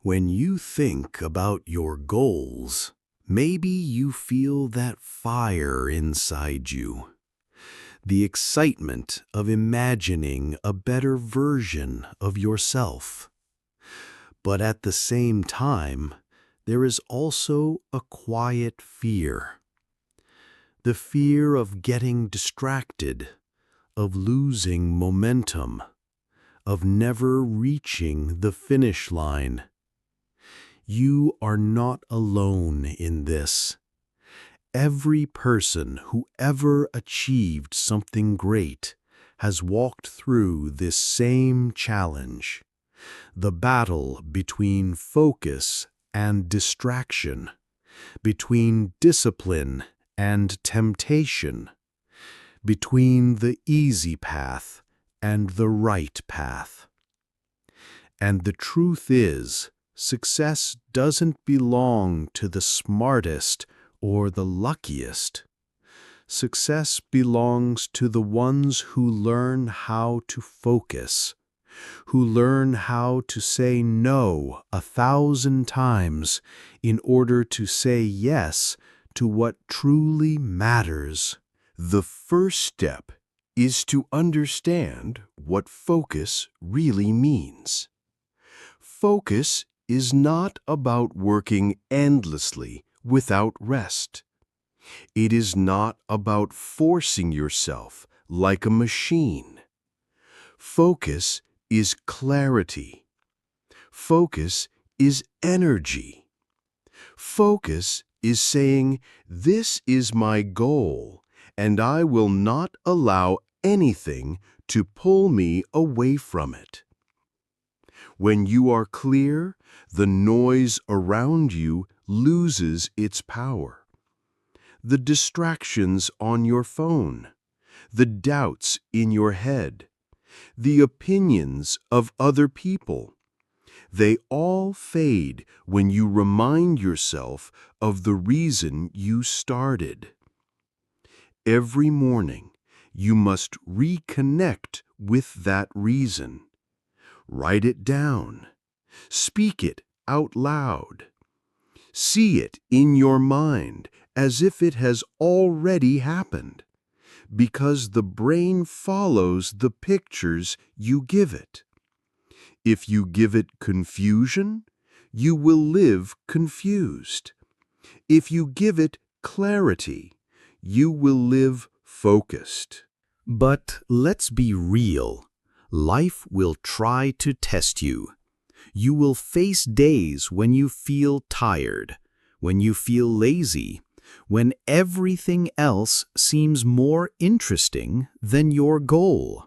When you think about your goals, maybe you feel that fire inside you, the excitement of imagining a better version of yourself. But at the same time, there is also a quiet fear. The fear of getting distracted, of losing momentum, of never reaching the finish line. You are not alone in this. Every person who ever achieved something great has walked through this same challenge, the battle between focus and distraction, between discipline and temptation, between the easy path and the right path. And the truth is, success doesn't belong to the smartest or the luckiest. Success belongs to the ones who learn how to focus, who learn how to say no 1,000 times in order to say yes to what truly matters. The first step is to understand what focus really means. Focus is not about working endlessly without rest. It is not about forcing yourself like a machine. Focus is clarity. Focus is energy. Focus is saying, "This is my goal, and I will not allow anything to pull me away from it." When you are clear, the noise around you loses its power. The distractions on your phone, the doubts in your head, the opinions of other people, they all fade when you remind yourself of the reason you started. Every morning, you must reconnect with that reason. Write it down. Speak it out loud. See it in your mind as if it has already happened, because the brain follows the pictures you give it. If you give it confusion, you will live confused. If you give it clarity, you will live focused. But let's be real. Life will try to test you. You will face days when you feel tired, when you feel lazy, when everything else seems more interesting than your goal.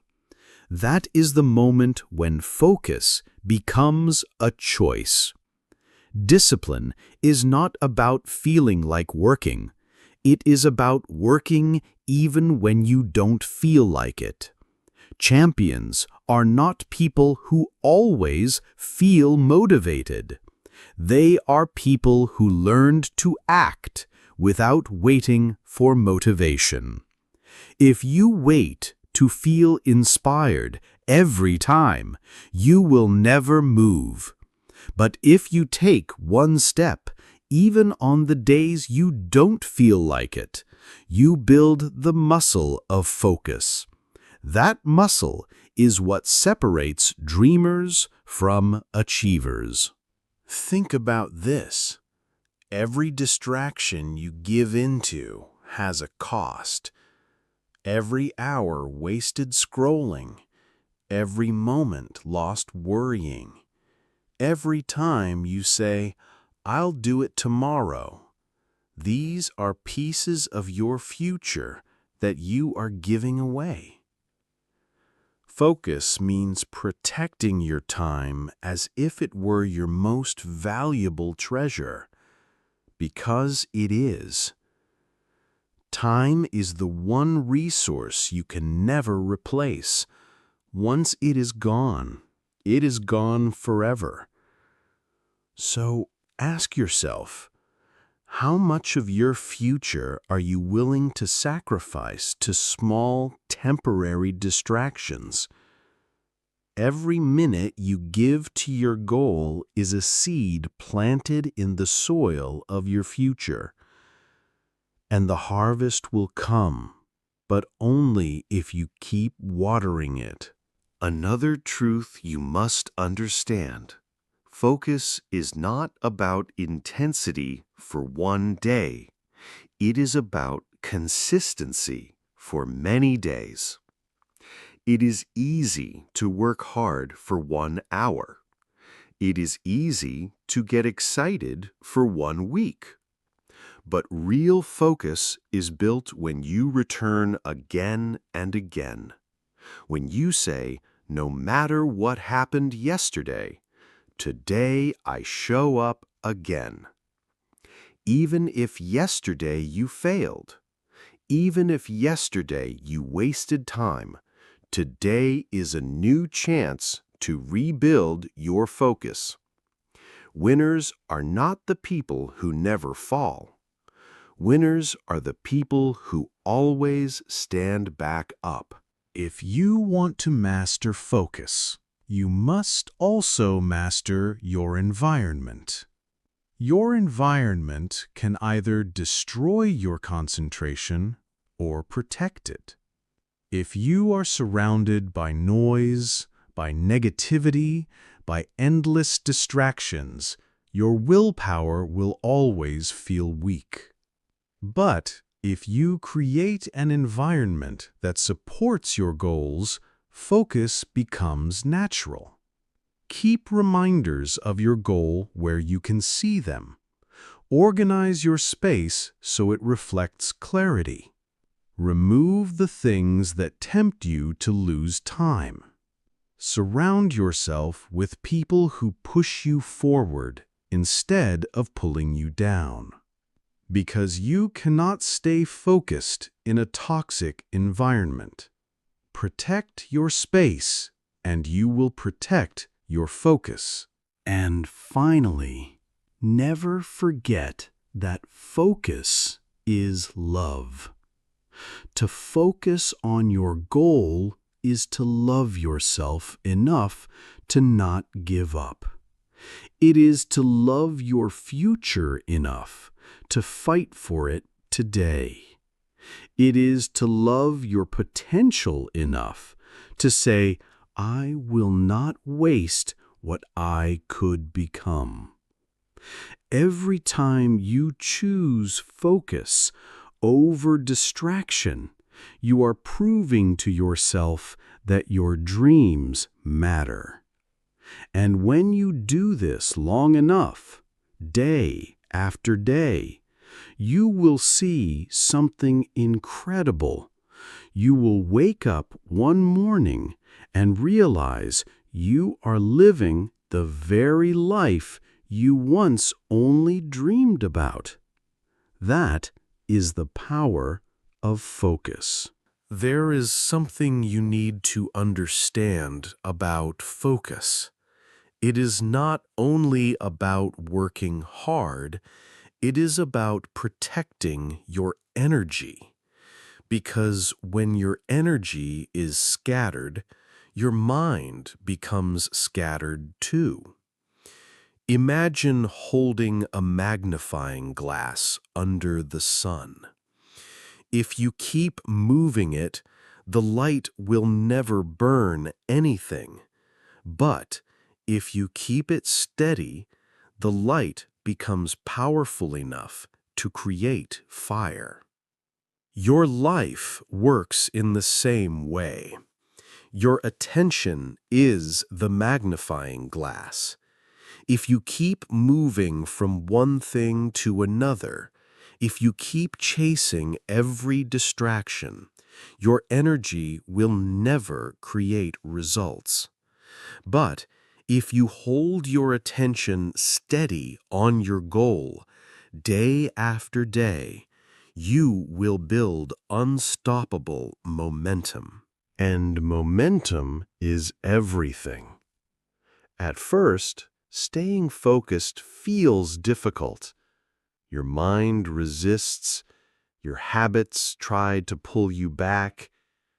That is the moment when focus becomes a choice. Discipline is not about feeling like working. It is about working even when you don't feel like it. Champions are not people who always feel motivated. They are people who learned to act without waiting for motivation. If you wait to feel inspired every time, you will never move. But if you take one step, even on the days you don't feel like it, you build the muscle of focus. That muscle is what separates dreamers from achievers. Think about this. Every distraction you give into has a cost. Every hour wasted scrolling, every moment lost worrying, every time you say, "I'll do it tomorrow." These are pieces of your future that you are giving away. Focus means protecting your time as if it were your most valuable treasure, because it is. Time is the one resource you can never replace. Once it is gone forever. So ask yourself, how much of your future are you willing to sacrifice to small, temporary distractions? Every minute you give to your goal is a seed planted in the soil of your future. And the harvest will come, but only if you keep watering it. Another truth you must understand. Focus is not about intensity for one day. It is about consistency for many days. It is easy to work hard for 1 hour. It is easy to get excited for 1 week. But real focus is built when you return again and again. When you say, no matter what happened yesterday, today I show up again. Even if yesterday you failed, even if yesterday you wasted time, today is a new chance to rebuild your focus. Winners are not the people who never fall. Winners are the people who always stand back up. If you want to master focus, you must also master your environment. Your environment can either destroy your concentration or protect it. If you are surrounded by noise, by negativity, by endless distractions, your willpower will always feel weak. But if you create an environment that supports your goals, focus becomes natural. Keep reminders of your goal where you can see them. Organize your space so it reflects clarity. Remove the things that tempt you to lose time. Surround yourself with people who push you forward instead of pulling you down. Because you cannot stay focused in a toxic environment. Protect your space, and you will protect your focus. And finally, never forget that focus is love. To focus on your goal is to love yourself enough to not give up. It is to love your future enough to fight for it today. It is to love your potential enough to say, I will not waste what I could become. Every time you choose focus over distraction, you are proving to yourself that your dreams matter. And when you do this long enough, day after day, you will see something incredible. You will wake up one morning and realize you are living the very life you once only dreamed about. That is the power of focus. There is something you need to understand about focus. It is not only about working hard, it is about protecting your energy. Because when your energy is scattered, your mind becomes scattered too. Imagine holding a magnifying glass under the sun. If you keep moving it, the light will never burn anything. But if you keep it steady, the light becomes powerful enough to create fire. Your life works in the same way. Your attention is the magnifying glass. If you keep moving from one thing to another, if you keep chasing every distraction, your energy will never create results. But if you hold your attention steady on your goal, day after day, you will build unstoppable momentum. And momentum is everything. At first, staying focused feels difficult. Your mind resists, your habits try to pull you back,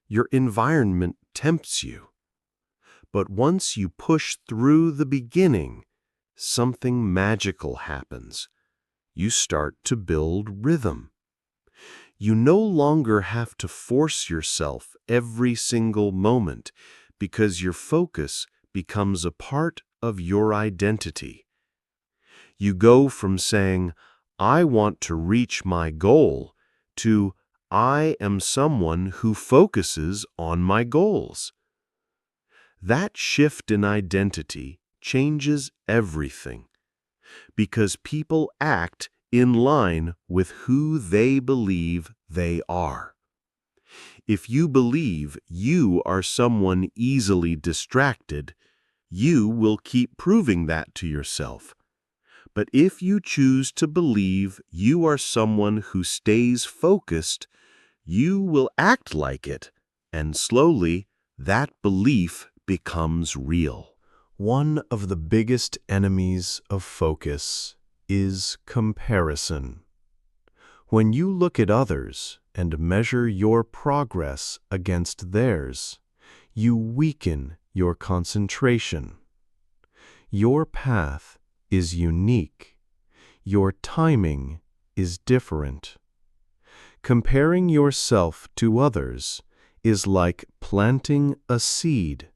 your environment tempts you. But once you push through the beginning, something magical happens. You start to build rhythm. You no longer have to force yourself every single moment because your focus becomes a part of your identity. You go from saying, "I want to reach my goal," to "I am someone who focuses on my goals." That shift in identity changes everything because people act in line with who they believe they are. If you believe you are someone easily distracted, you will keep proving that to yourself. But if you choose to believe you are someone who stays focused, you will act like it, and slowly that belief becomes real. One of the biggest enemies of focus is comparison. When you look at others and measure your progress against theirs, you weaken your concentration. Your path is unique. Your timing is different. Comparing yourself to others is like planting a seed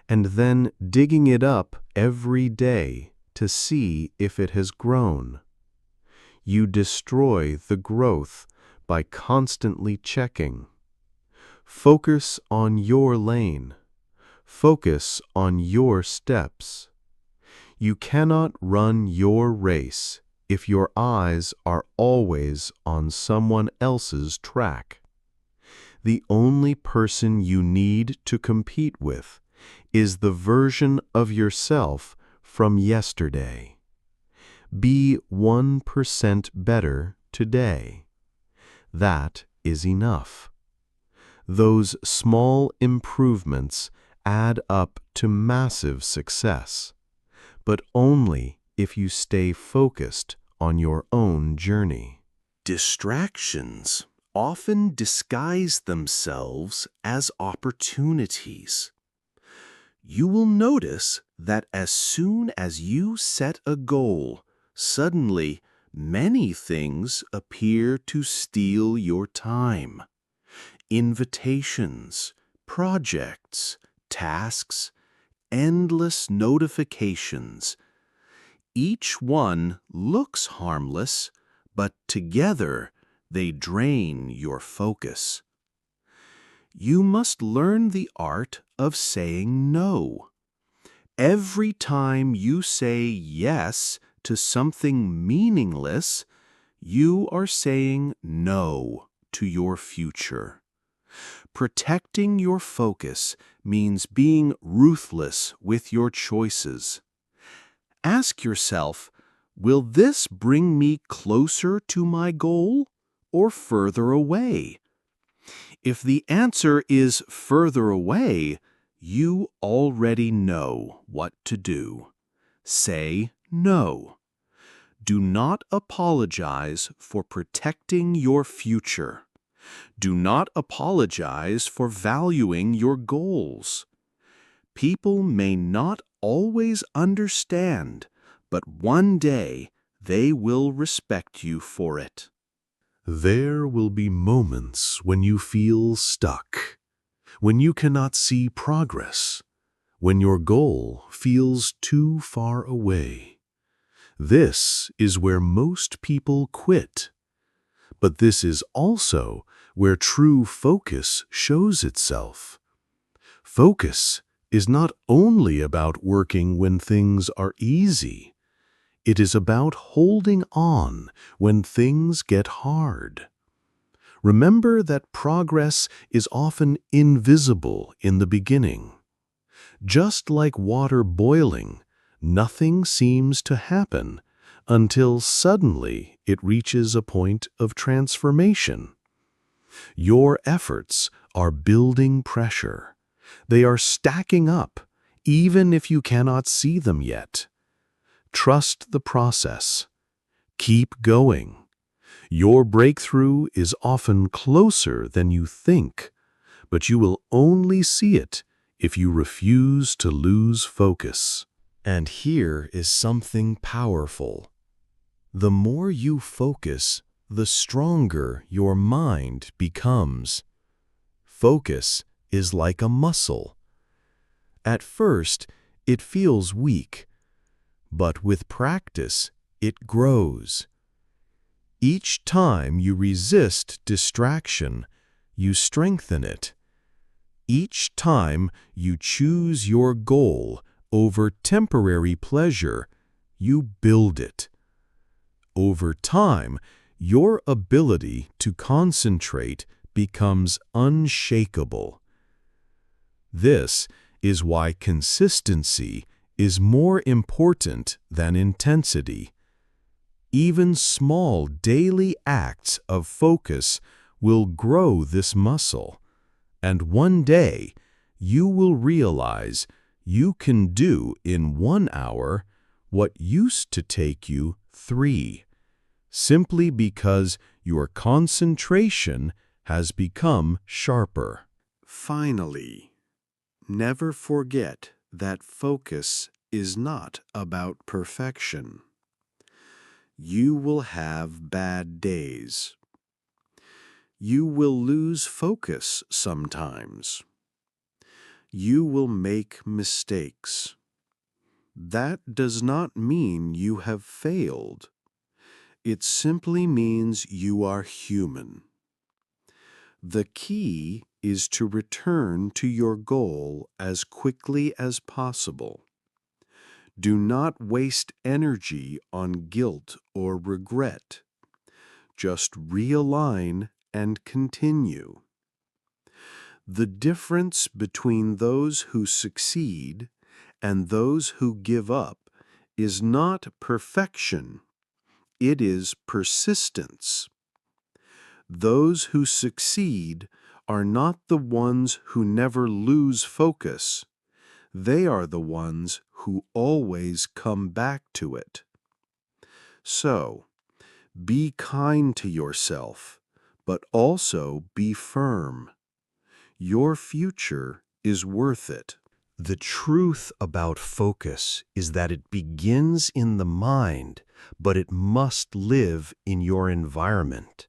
and then digging it up every day to see if it has grown. You destroy the growth by constantly checking. Focus on your lane. Focus on your steps. You cannot run your race if your eyes are always on someone else's track. The only person you need to compete with is the version of yourself from yesterday. Be 1% better today. That is enough. Those small improvements add up to massive success, but only if you stay focused on your own journey. Distractions often disguise themselves as opportunities. You will notice that as soon as you set a goal, suddenly many things appear to steal your time. Invitations, projects, tasks, endless notifications. Each one looks harmless, but together they drain your focus. You must learn the art of saying no. Every time you say yes to something meaningless, you are saying no to your future. Protecting your focus means being ruthless with your choices. Ask yourself, will this bring me closer to my goal or further away? If the answer is further away, you already know what to do. Say no. Do not apologize for protecting your future. Do not apologize for valuing your goals. People may not always understand, but one day they will respect you for it. There will be moments when you feel stuck, when you cannot see progress, when your goal feels too far away. This is where most people quit. But this is also where true focus shows itself. Focus is not only about working when things are easy. It is about holding on when things get hard. Remember that progress is often invisible in the beginning. Just like water boiling, nothing seems to happen until suddenly it reaches a point of transformation. Your efforts are building pressure. They are stacking up, even if you cannot see them yet. Trust the process. Keep going. Your breakthrough is often closer than you think, but you will only see it if you refuse to lose focus. And here is something powerful. The more you focus, the stronger your mind becomes. Focus is like a muscle. At first, it feels weak, but with practice, it grows. Each time you resist distraction, you strengthen it. Each time you choose your goal over temporary pleasure, you build it. Over time, your ability to concentrate becomes unshakable. This is why consistency is more important than intensity. Even small daily acts of focus will grow this muscle, and one day you will realize you can do in 1 hour what used to take you 3, simply because your concentration has become sharper. Finally, never forget that focus is not about perfection. You will have bad days. You will lose focus sometimes. You will make mistakes. That does not mean you have failed. It simply means you are human. The key is to return to your goal as quickly as possible. Do not waste energy on guilt or regret. Just realign and continue. The difference between those who succeed and those who give up is not perfection, it is persistence. Those who succeed are not the ones who never lose focus. They are the ones who always come back to it. So, be kind to yourself, but also be firm. Your future is worth it. The truth about focus is that it begins in the mind, but it must live in your environment.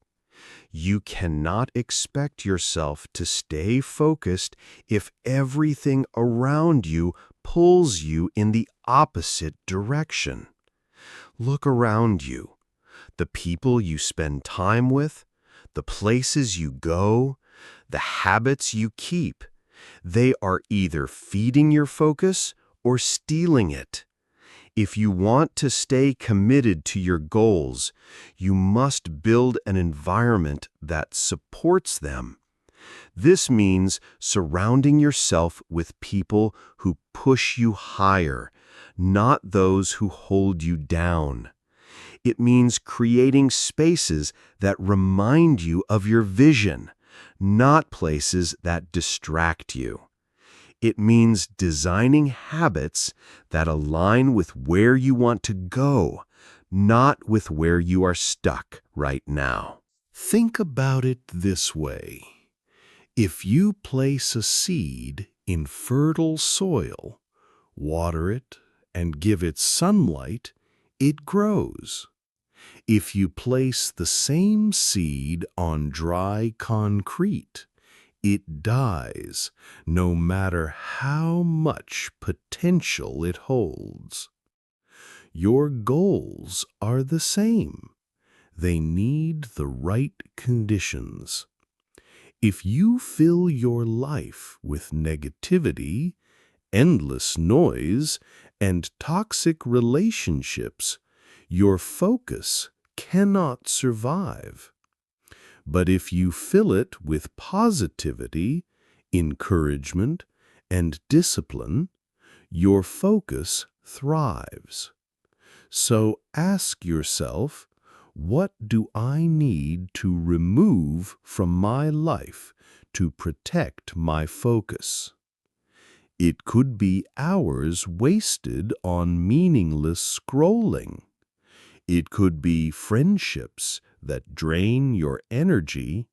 You cannot expect yourself to stay focused if everything around you pulls you in the opposite direction. Look around you. The people you spend time with, the places you go, the habits you keep. They are either feeding your focus or stealing it. If you want to stay committed to your goals, you must build an environment that supports them. This means surrounding yourself with people who push you higher, not those who hold you down. It means creating spaces that remind you of your vision, not places that distract you. It means designing habits that align with where you want to go, not with where you are stuck right now. Think about it this way. If you place a seed in fertile soil, water it, and give it sunlight, it grows. If you place the same seed on dry concrete, it dies, no matter how much potential it holds. Your goals are the same. They need the right conditions. If you fill your life with negativity, endless noise, and toxic relationships, your focus cannot survive. But if you fill it with positivity, encouragement, and discipline, your focus thrives. So ask yourself, what do I need to remove from my life to protect my focus? It could be hours wasted on meaningless scrolling. It could be friendships that drain your energy.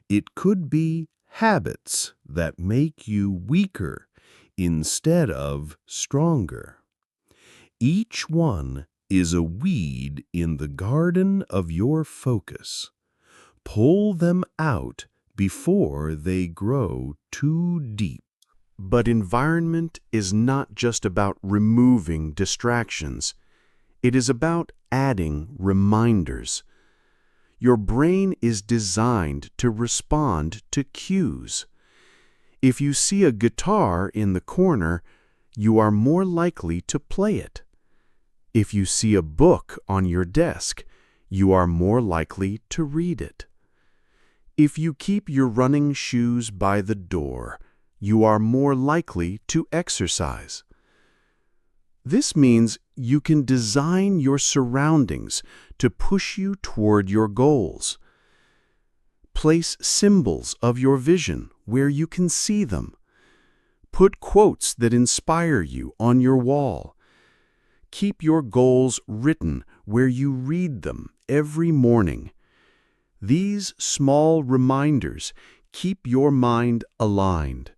It could be habits that make you weaker instead of stronger. Each one is a weed in the garden of your focus. Pull them out before they grow too deep. But environment is not just about removing distractions. It is about adding reminders. Your brain is designed to respond to cues. If you see a guitar in the corner, you are more likely to play it. If you see a book on your desk, you are more likely to read it. If you keep your running shoes by the door, you are more likely to exercise. This means you can design your surroundings to push you toward your goals. Place symbols of your vision where you can see them. Put quotes that inspire you on your wall. Keep your goals written where you read them every morning. These small reminders keep your mind aligned.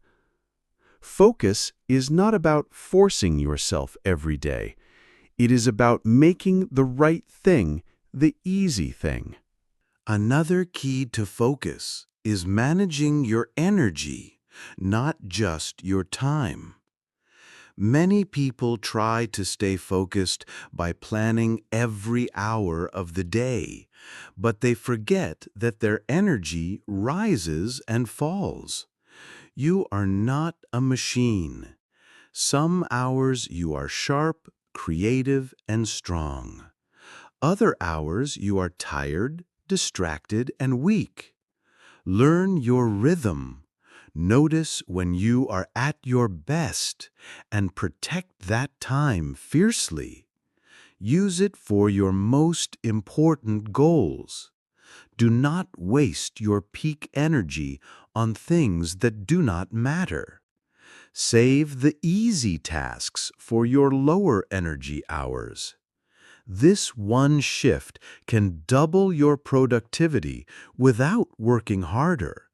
Focus is not about forcing yourself every day. It is about making the right thing the easy thing. Another key to focus is managing your energy, not just your time. Many people try to stay focused by planning every hour of the day, but they forget that their energy rises and falls. You are not a machine. Some hours you are sharp, creative, and strong. Other hours you are tired, distracted, and weak. Learn your rhythm. Notice when you are at your best and protect that time fiercely. Use it for your most important goals. Do not waste your peak energy on things that do not matter. Save the easy tasks for your lower energy hours. This one shift can double your productivity without working harder,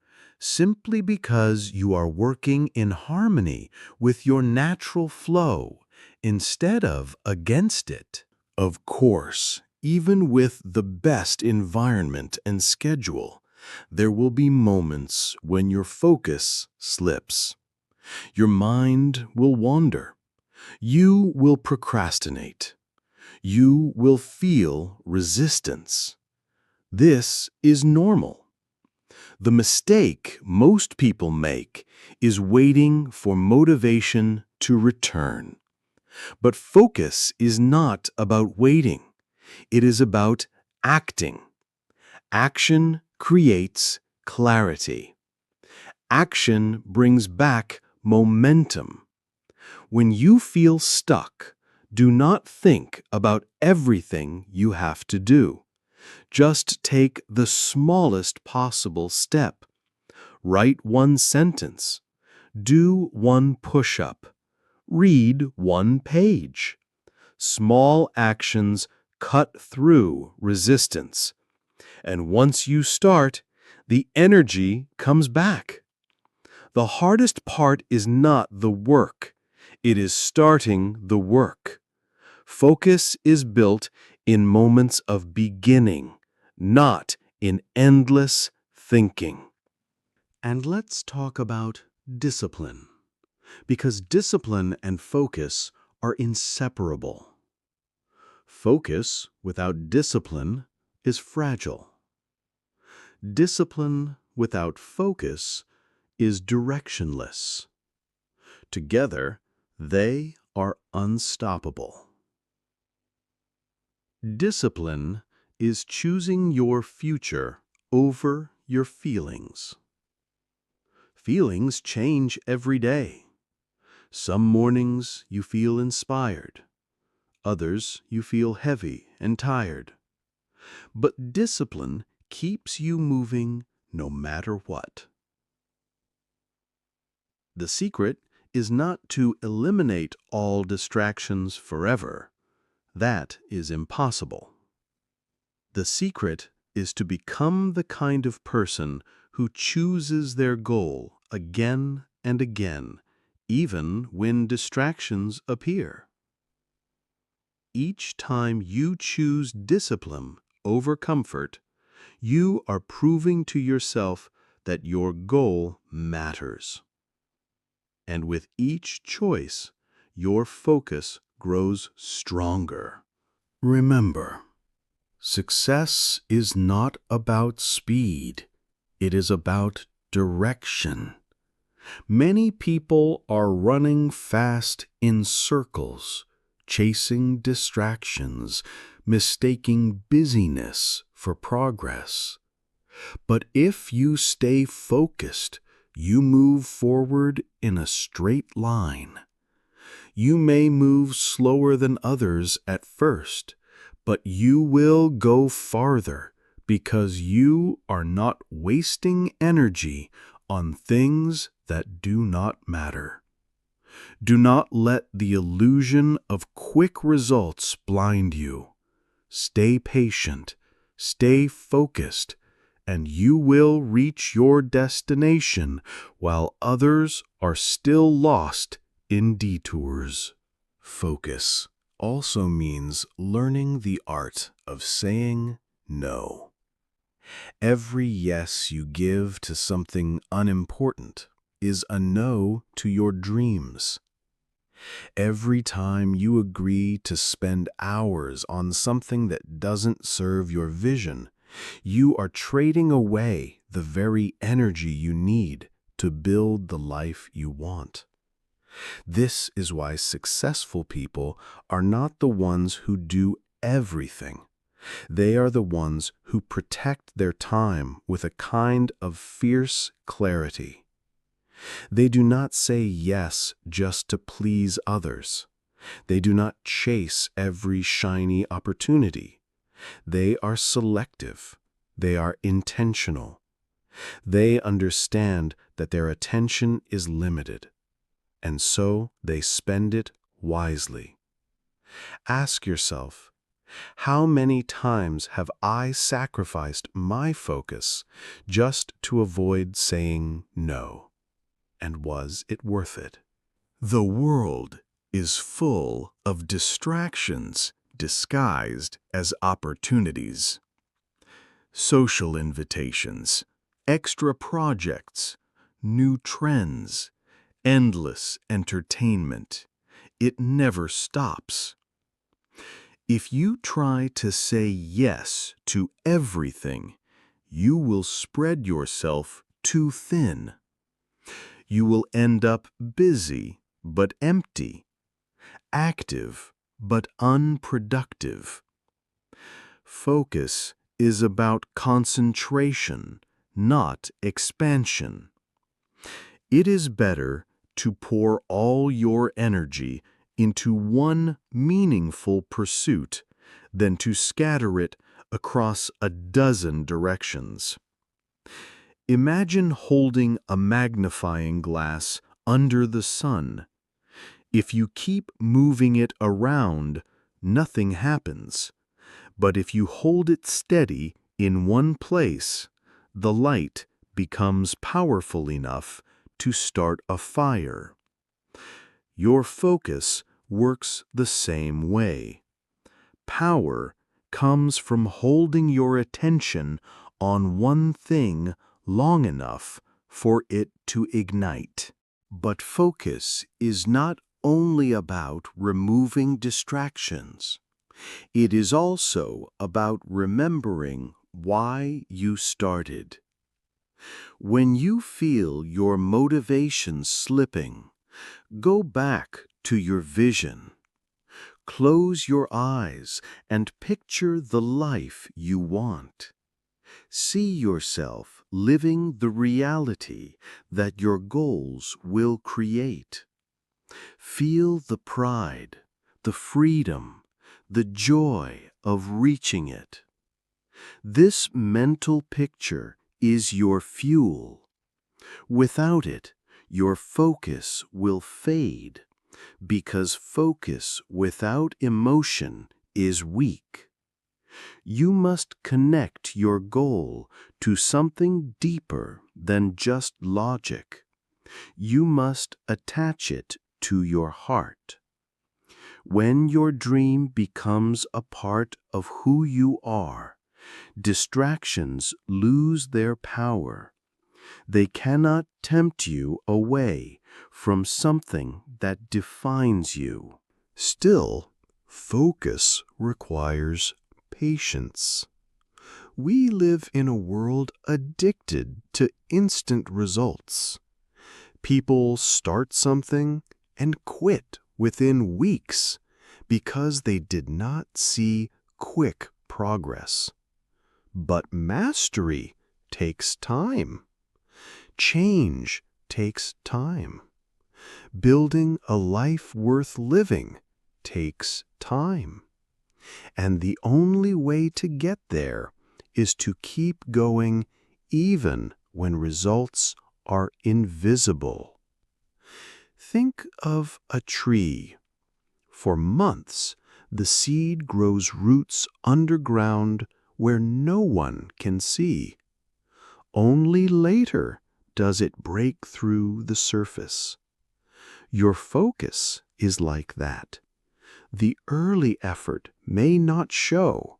simply because you are working in harmony with your natural flow instead of against it. Of course, even with the best environment and schedule, there will be moments when your focus slips. Your mind will wander. You will procrastinate. You will feel resistance. This is normal. The mistake most people make is waiting for motivation to return. But focus is not about waiting. It is about acting. Action creates clarity. Action brings back momentum. When you feel stuck, do not think about everything you have to do. Just take the smallest possible step. Write one sentence. Do one push-up. Read one page. Small actions cut through resistance. And once you start, the energy comes back. The hardest part is not the work. It is starting the work. Focus is built in moments of beginning, not in endless thinking. And let's talk about discipline, because discipline and focus are inseparable. Focus without discipline is fragile. Discipline without focus is directionless. Together, they are unstoppable. Discipline is choosing your future over your feelings. Feelings change every day. Some mornings you feel inspired. Others you feel heavy and tired. But discipline keeps you moving no matter what. The secret is not to eliminate all distractions forever. That is impossible. The secret is to become the kind of person who chooses their goal again and again, even when distractions appear. Each time you choose discipline over comfort, you are proving to yourself that your goal matters. And with each choice, your focus grows stronger. Remember, success is not about speed. It is about direction. Many people are running fast in circles, chasing distractions, mistaking busyness for progress. But if you stay focused, you move forward in a straight line. You may move slower than others at first, but you will go farther because you are not wasting energy on things that do not matter. Do not let the illusion of quick results blind you. Stay patient, stay focused, and you will reach your destination while others are still lost in detours. Focus also means learning the art of saying no. Every yes you give to something unimportant is a no to your dreams. Every time you agree to spend hours on something that doesn't serve your vision, you are trading away the very energy you need to build the life you want. This is why successful people are not the ones who do everything. They are the ones who protect their time with a kind of fierce clarity. They do not say yes just to please others. They do not chase every shiny opportunity. They are selective. They are intentional. They understand that their attention is limited, and so they spend it wisely. Ask yourself, how many times have I sacrificed my focus just to avoid saying no? And was it worth it? The world is full of distractions disguised as opportunities. Social invitations, extra projects, new trends, endless entertainment. It never stops. If you try to say yes to everything, you will spread yourself too thin. You will end up busy but empty, active but unproductive. Focus is about concentration, not expansion. It is better to pour all your energy into one meaningful pursuit than to scatter it across a dozen directions. Imagine holding a magnifying glass under the sun. If you keep moving it around, nothing happens. But if you hold it steady in one place, the light becomes powerful enough to start a fire. Your focus works the same way. Power comes from holding your attention on one thing long enough for it to ignite. But focus is not only about removing distractions. It is also about remembering why you started. When you feel your motivation slipping, go back to your vision. Close your eyes and picture the life you want. See yourself living the reality that your goals will create. Feel the pride, the freedom, the joy of reaching it. This mental picture is your fuel. Without it, your focus will fade, because focus without emotion is weak. You must connect your goal to something deeper than just logic. You must attach it to your heart. When your dream becomes a part of who you are, distractions lose their power. They cannot tempt you away from something that defines you. Still, focus requires patience. We live in a world addicted to instant results. People start something and quit within weeks because they did not see quick progress. But mastery takes time. Change takes time. Building a life worth living takes time. And the only way to get there is to keep going even when results are invisible. Think of a tree. For months, the seed grows roots underground where no one can see. Only later does it break through the surface. Your focus is like that. The early effort may not show,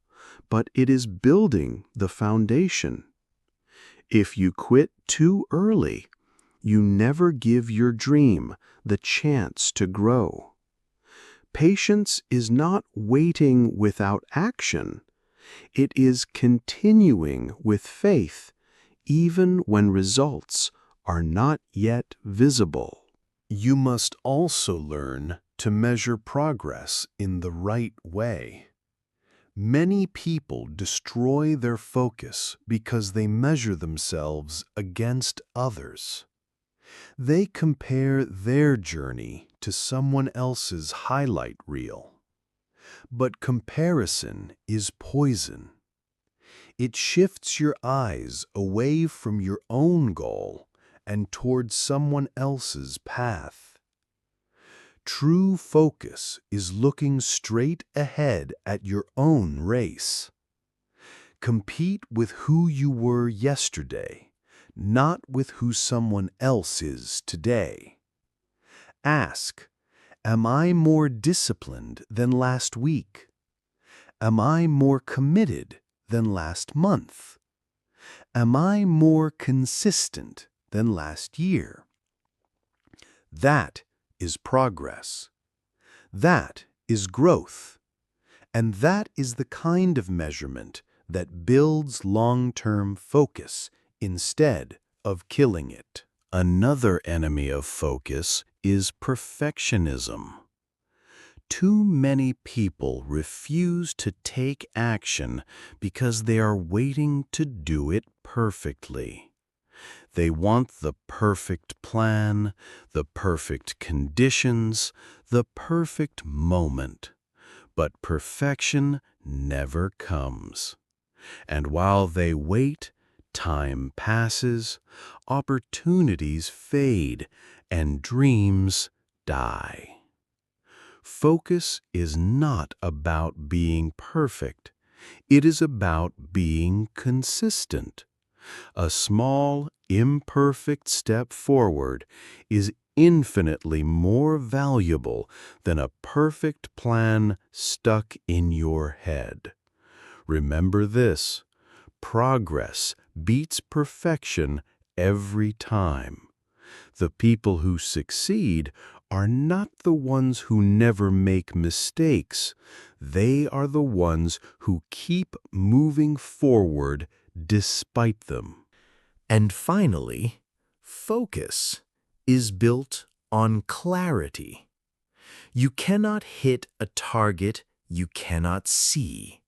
but it is building the foundation. If you quit too early, you never give your dream the chance to grow. Patience is not waiting without action. It is continuing with faith, even when results are not yet visible. You must also learn to measure progress in the right way. Many people destroy their focus because they measure themselves against others. They compare their journey to someone else's highlight reel. But comparison is poison. It shifts your eyes away from your own goal and towards someone else's path. True focus is looking straight ahead at your own race. Compete with who you were yesterday, not with who someone else is today. Ask, am I more disciplined than last week? Am I more committed than last month? Am I more consistent than last year? That is progress. That is growth. And that is the kind of measurement that builds long-term focus instead of killing it. Another enemy of focus is perfectionism. Too many people refuse to take action because they are waiting to do it perfectly. They want the perfect plan, the perfect conditions, the perfect moment. But perfection never comes. And while they wait, time passes, opportunities fade, and dreams die. Focus is not about being perfect. It is about being consistent. A small, imperfect step forward is infinitely more valuable than a perfect plan stuck in your head. Remember this: progress beats perfection every time. The people who succeed are not the ones who never make mistakes. They are the ones who keep moving forward despite them. And finally, focus is built on clarity. You cannot hit a target you cannot see.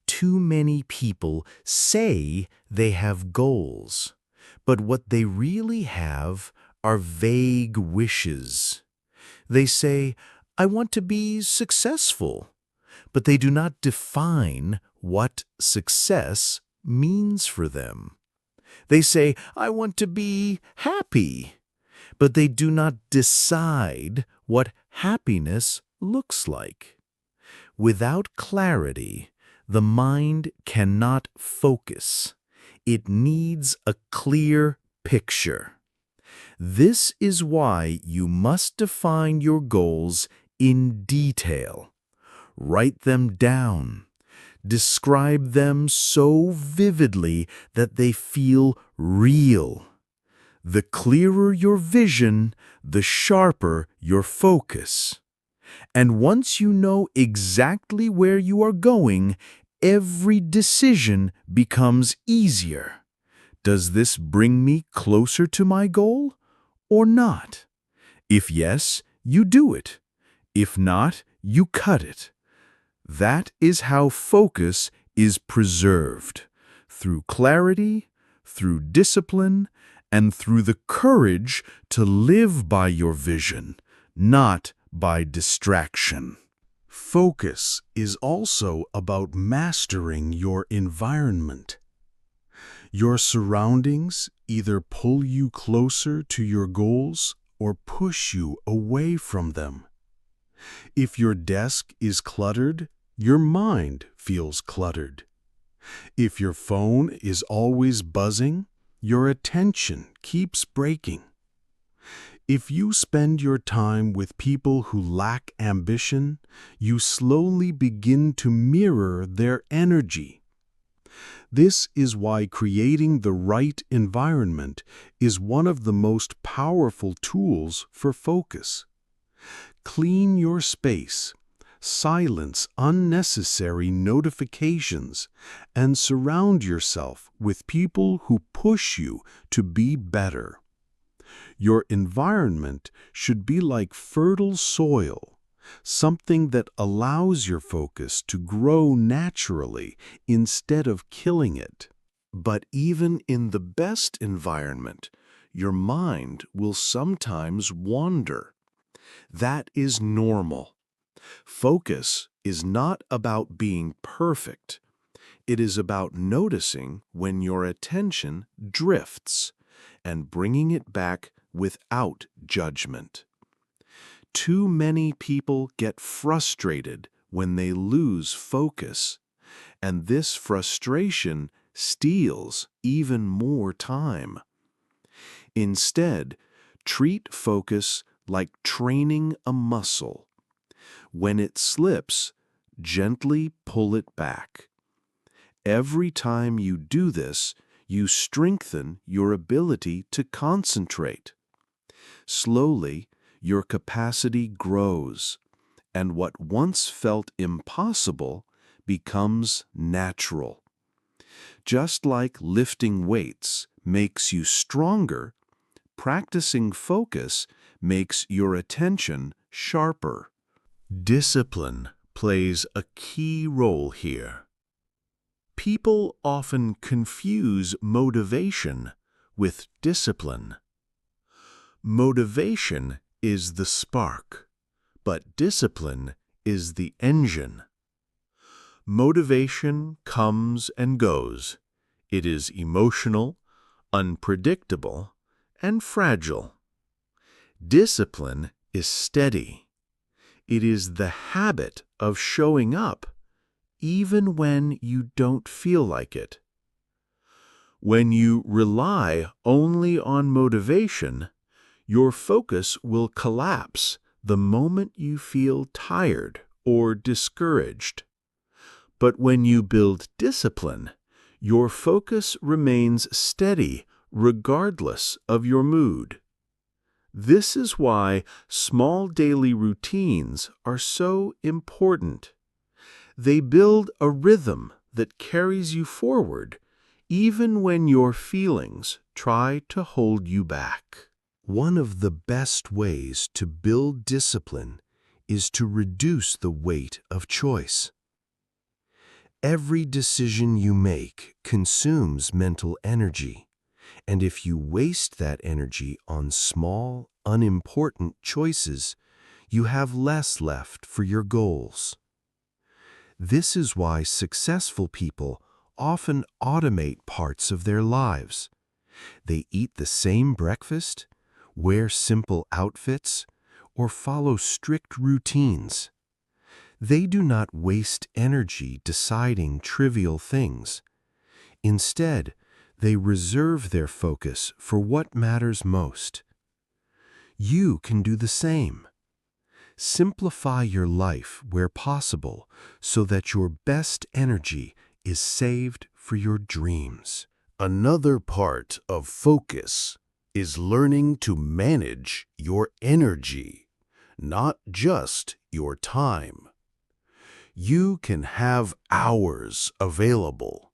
Too many people say they have goals, but what they really have are vague wishes. They say, I want to be successful, but they do not define what success means for them. They say, I want to be happy, but they do not decide what happiness looks like. Without clarity, the mind cannot focus. It needs a clear picture. This is why you must define your goals in detail. Write them down. Describe them so vividly that they feel real. The clearer your vision, the sharper your focus. And once you know exactly where you are going, every decision becomes easier. Does this bring me closer to my goal or not? If yes, you do it. If not, you cut it. That is how focus is preserved, through clarity, through discipline, and through the courage to live by your vision, not by distraction. Focus is also about mastering your environment. Your surroundings either pull you closer to your goals or push you away from them. If your desk is cluttered, your mind feels cluttered. If your phone is always buzzing, your attention keeps breaking. If you spend your time with people who lack ambition, you slowly begin to mirror their energy. This is why creating the right environment is one of the most powerful tools for focus. Clean your space, silence unnecessary notifications, and surround yourself with people who push you to be better. Your environment should be like fertile soil, something that allows your focus to grow naturally instead of killing it. But even in the best environment, your mind will sometimes wander. That is normal. Focus is not about being perfect. It is about noticing when your attention drifts and bringing it back without judgment. Too many people get frustrated when they lose focus, and this frustration steals even more time. Instead, treat focus like training a muscle. When it slips, gently pull it back. Every time you do this, you strengthen your ability to concentrate. Slowly, your capacity grows, and what once felt impossible becomes natural. Just like lifting weights makes you stronger, practicing focus makes your attention sharper. Discipline plays a key role here. People often confuse motivation with discipline. Motivation is the spark, but discipline is the engine. Motivation comes and goes. It is emotional, unpredictable, and fragile. Discipline is steady. It is the habit of showing up, even when you don't feel like it. When you rely only on motivation, your focus will collapse the moment you feel tired or discouraged. But when you build discipline, your focus remains steady regardless of your mood. This is why small daily routines are so important. They build a rhythm that carries you forward, even when your feelings try to hold you back. One of the best ways to build discipline is to reduce the weight of choice. Every decision you make consumes mental energy, and if you waste that energy on small, unimportant choices, you have less left for your goals. This is why successful people often automate parts of their lives. They eat the same breakfast, wear simple outfits, or follow strict routines. They do not waste energy deciding trivial things. Instead, they reserve their focus for what matters most. You can do the same. Simplify your life where possible so that your best energy is saved for your dreams. Another part of focus is learning to manage your energy, not just your time. You can have hours available,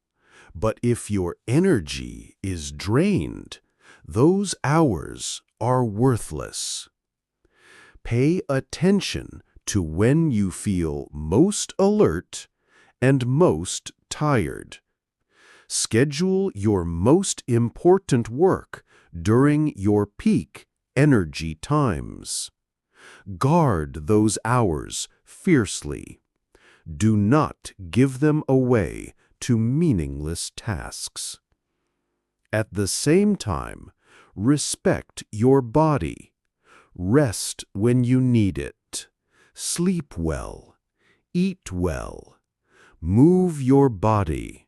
but if your energy is drained, those hours are worthless. Pay attention to when you feel most alert and most tired. Schedule your most important work during your peak energy times. Guard those hours fiercely. Do not give them away to meaningless tasks. At the same time, respect your body. Rest when you need it. Sleep well. Eat well. Move your body.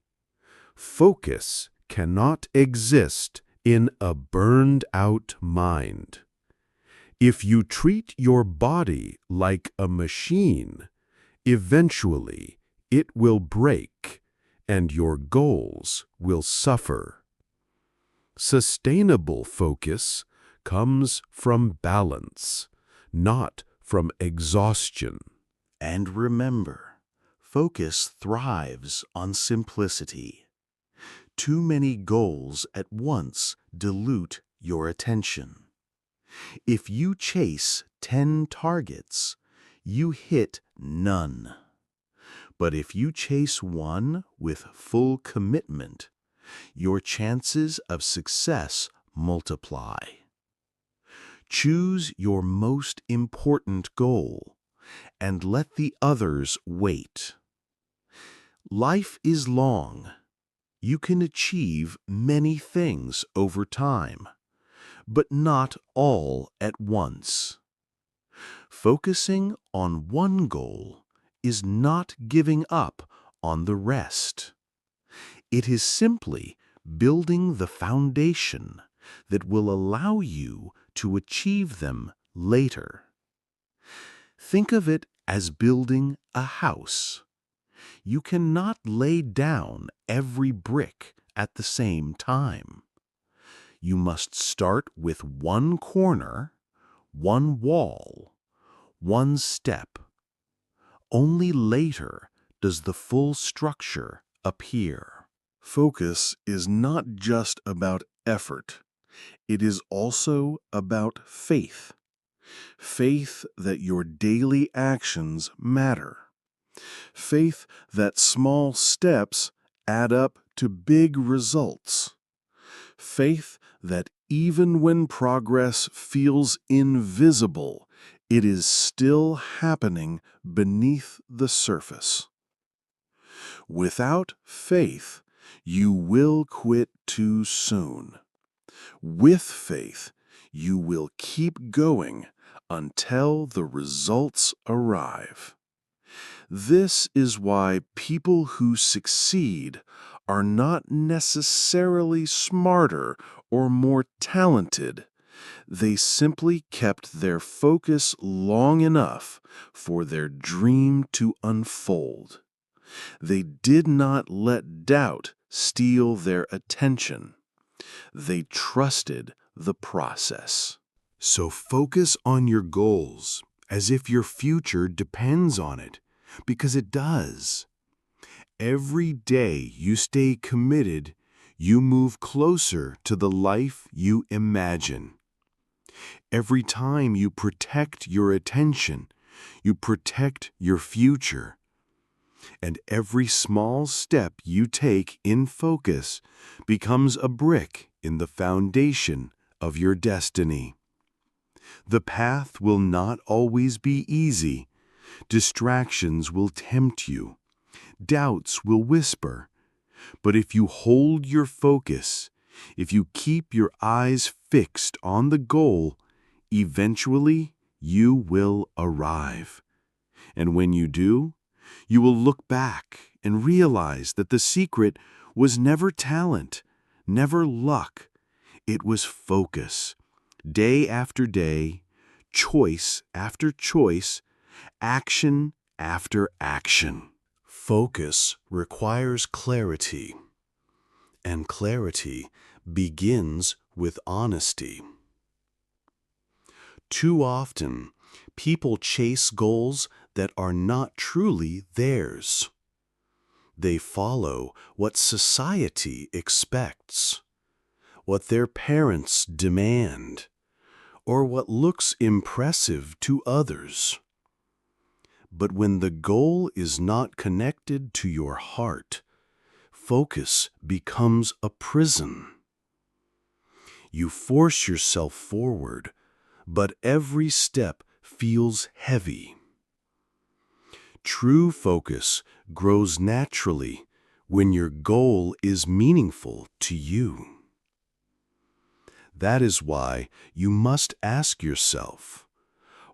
Focus cannot exist in a burned-out mind. If you treat your body like a machine, eventually it will break and your goals will suffer. Sustainable focus comes from balance, not from exhaustion. And remember, focus thrives on simplicity. Too many goals at once dilute your attention. If you chase 10 targets, you hit none. But if you chase one with full commitment, your chances of success multiply. Choose your most important goal and let the others wait. Life is long. You can achieve many things over time, but not all at once. Focusing on one goal is not giving up on the rest. It is simply building the foundation that will allow you to achieve them later. Think of it as building a house. You cannot lay down every brick at the same time. You must start with one corner, one wall, one step. Only later does the full structure appear. Focus is not just about effort. It is also about faith. Faith that your daily actions matter. Faith that small steps add up to big results. Faith that even when progress feels invisible, it is still happening beneath the surface. Without faith, you will quit too soon. With faith, you will keep going until the results arrive. This is why people who succeed are not necessarily smarter or more talented. They simply kept their focus long enough for their dream to unfold. They did not let doubt steal their attention. They trusted the process. So focus on your goals as if your future depends on it, because it does. Every day you stay committed, you move closer to the life you imagine. Every time you protect your attention, you protect your future. And every small step you take in focus becomes a brick in the foundation of your destiny. The path will not always be easy. Distractions will tempt you. Doubts will whisper. But if you hold your focus, if you keep your eyes fixed on the goal, eventually you will arrive. And when you do, you will look back and realize that the secret was never talent, never luck. It was focus. Day after day, choice after choice, action after action. Focus requires clarity, and clarity begins with honesty. Too often, people chase goals that are not truly theirs. They follow what society expects, what their parents demand, or what looks impressive to others. But when the goal is not connected to your heart, focus becomes a prison. You force yourself forward, but every step feels heavy. True focus grows naturally when your goal is meaningful to you. That is why you must ask yourself,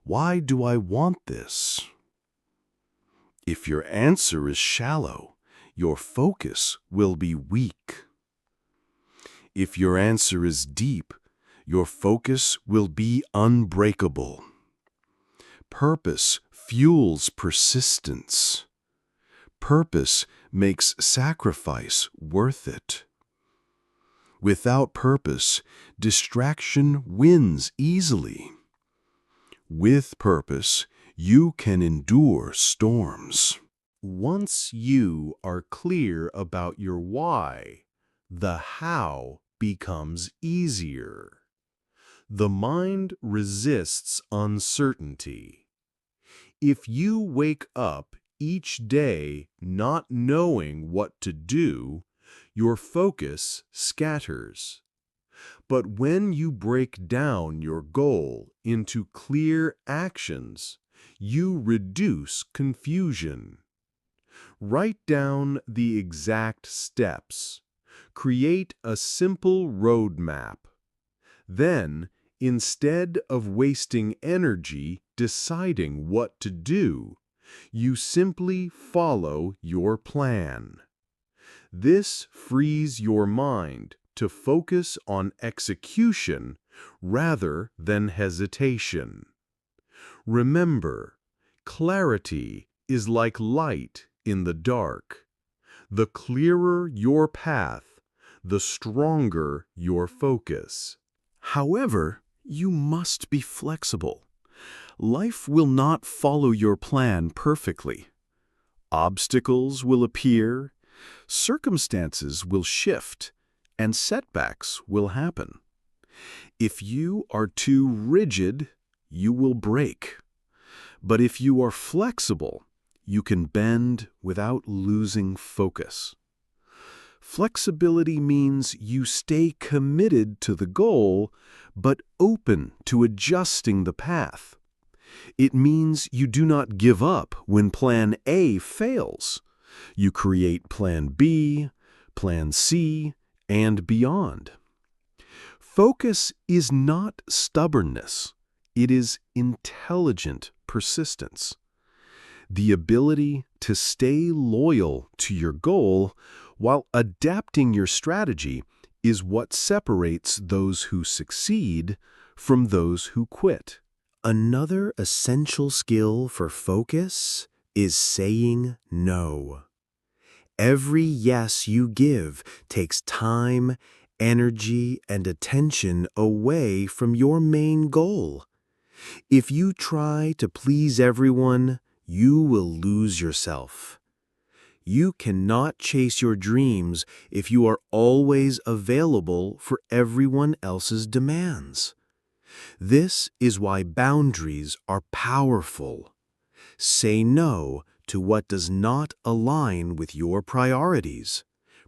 why do I want this? If your answer is shallow, your focus will be weak. If your answer is deep, your focus will be unbreakable. Purpose fuels persistence. Purpose makes sacrifice worth it. Without purpose, distraction wins easily. With purpose, you can endure storms. Once you are clear about your why, the how becomes easier. The mind resists uncertainty. If you wake up each day not knowing what to do, your focus scatters. But when you break down your goal into clear actions, you reduce confusion. Write down the exact steps. Create a simple roadmap. Then, instead of wasting energy deciding what to do, you simply follow your plan. This frees your mind to focus on execution rather than hesitation. Remember, clarity is like light in the dark. The clearer your path, the stronger your focus. However, you must be flexible. Life will not follow your plan perfectly. Obstacles will appear, circumstances will shift, and setbacks will happen. If you are too rigid, you will break. But if you are flexible, you can bend without losing focus. Flexibility means you stay committed to the goal, but open to adjusting the path. It means you do not give up when Plan A fails. You create Plan B, Plan C, and beyond. Focus is not stubbornness. It is intelligent persistence. The ability to stay loyal to your goal while adapting your strategy is what separates those who succeed from those who quit. Another essential skill for focus is saying no. Every yes you give takes time, energy, and attention away from your main goal. If you try to please everyone, you will lose yourself. You cannot chase your dreams if you are always available for everyone else's demands. This is why boundaries are powerful. Say no to what does not align with your priorities.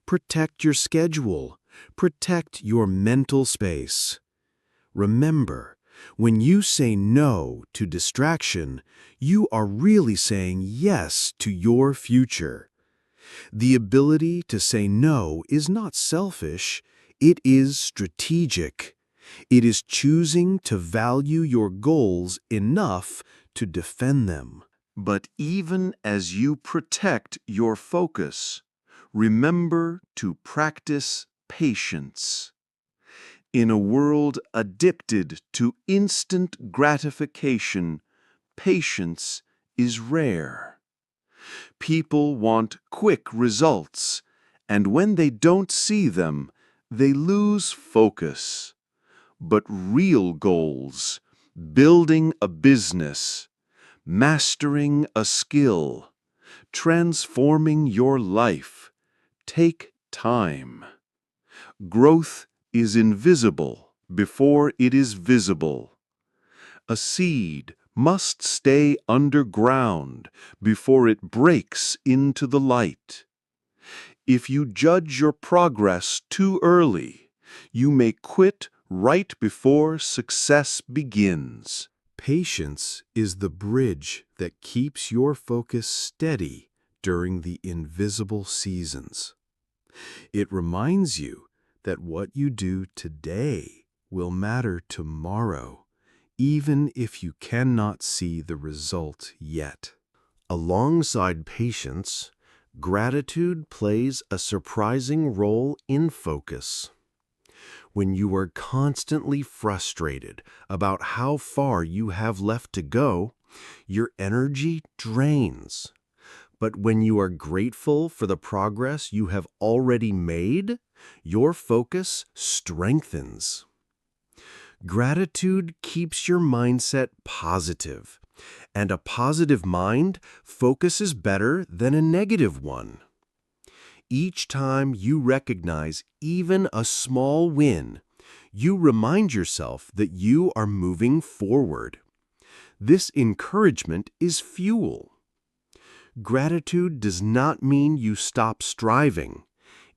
Protect your schedule. Protect your mental space. Remember, when you say no to distraction, you are really saying yes to your future. The ability to say no is not selfish, it is strategic. It is choosing to value your goals enough to defend them. But even as you protect your focus, remember to practice patience. In a world addicted to instant gratification, patience is rare. People want quick results, and when they don't see them, they lose focus. But real goals, building a business, mastering a skill, transforming your life, take time. Growth is invisible before it is visible. A seed must stay underground before it breaks into the light. If you judge your progress too early, you may quit right before success begins. Patience is the bridge that keeps your focus steady during the invisible seasons. It reminds you that what you do today will matter tomorrow, even if you cannot see the result yet. Alongside patience, gratitude plays a surprising role in focus. When you are constantly frustrated about how far you have left to go, your energy drains. But when you are grateful for the progress you have already made, your focus strengthens. Gratitude keeps your mindset positive, and a positive mind focuses better than a negative one. Each time you recognize even a small win, you remind yourself that you are moving forward. This encouragement is fuel. Gratitude does not mean you stop striving.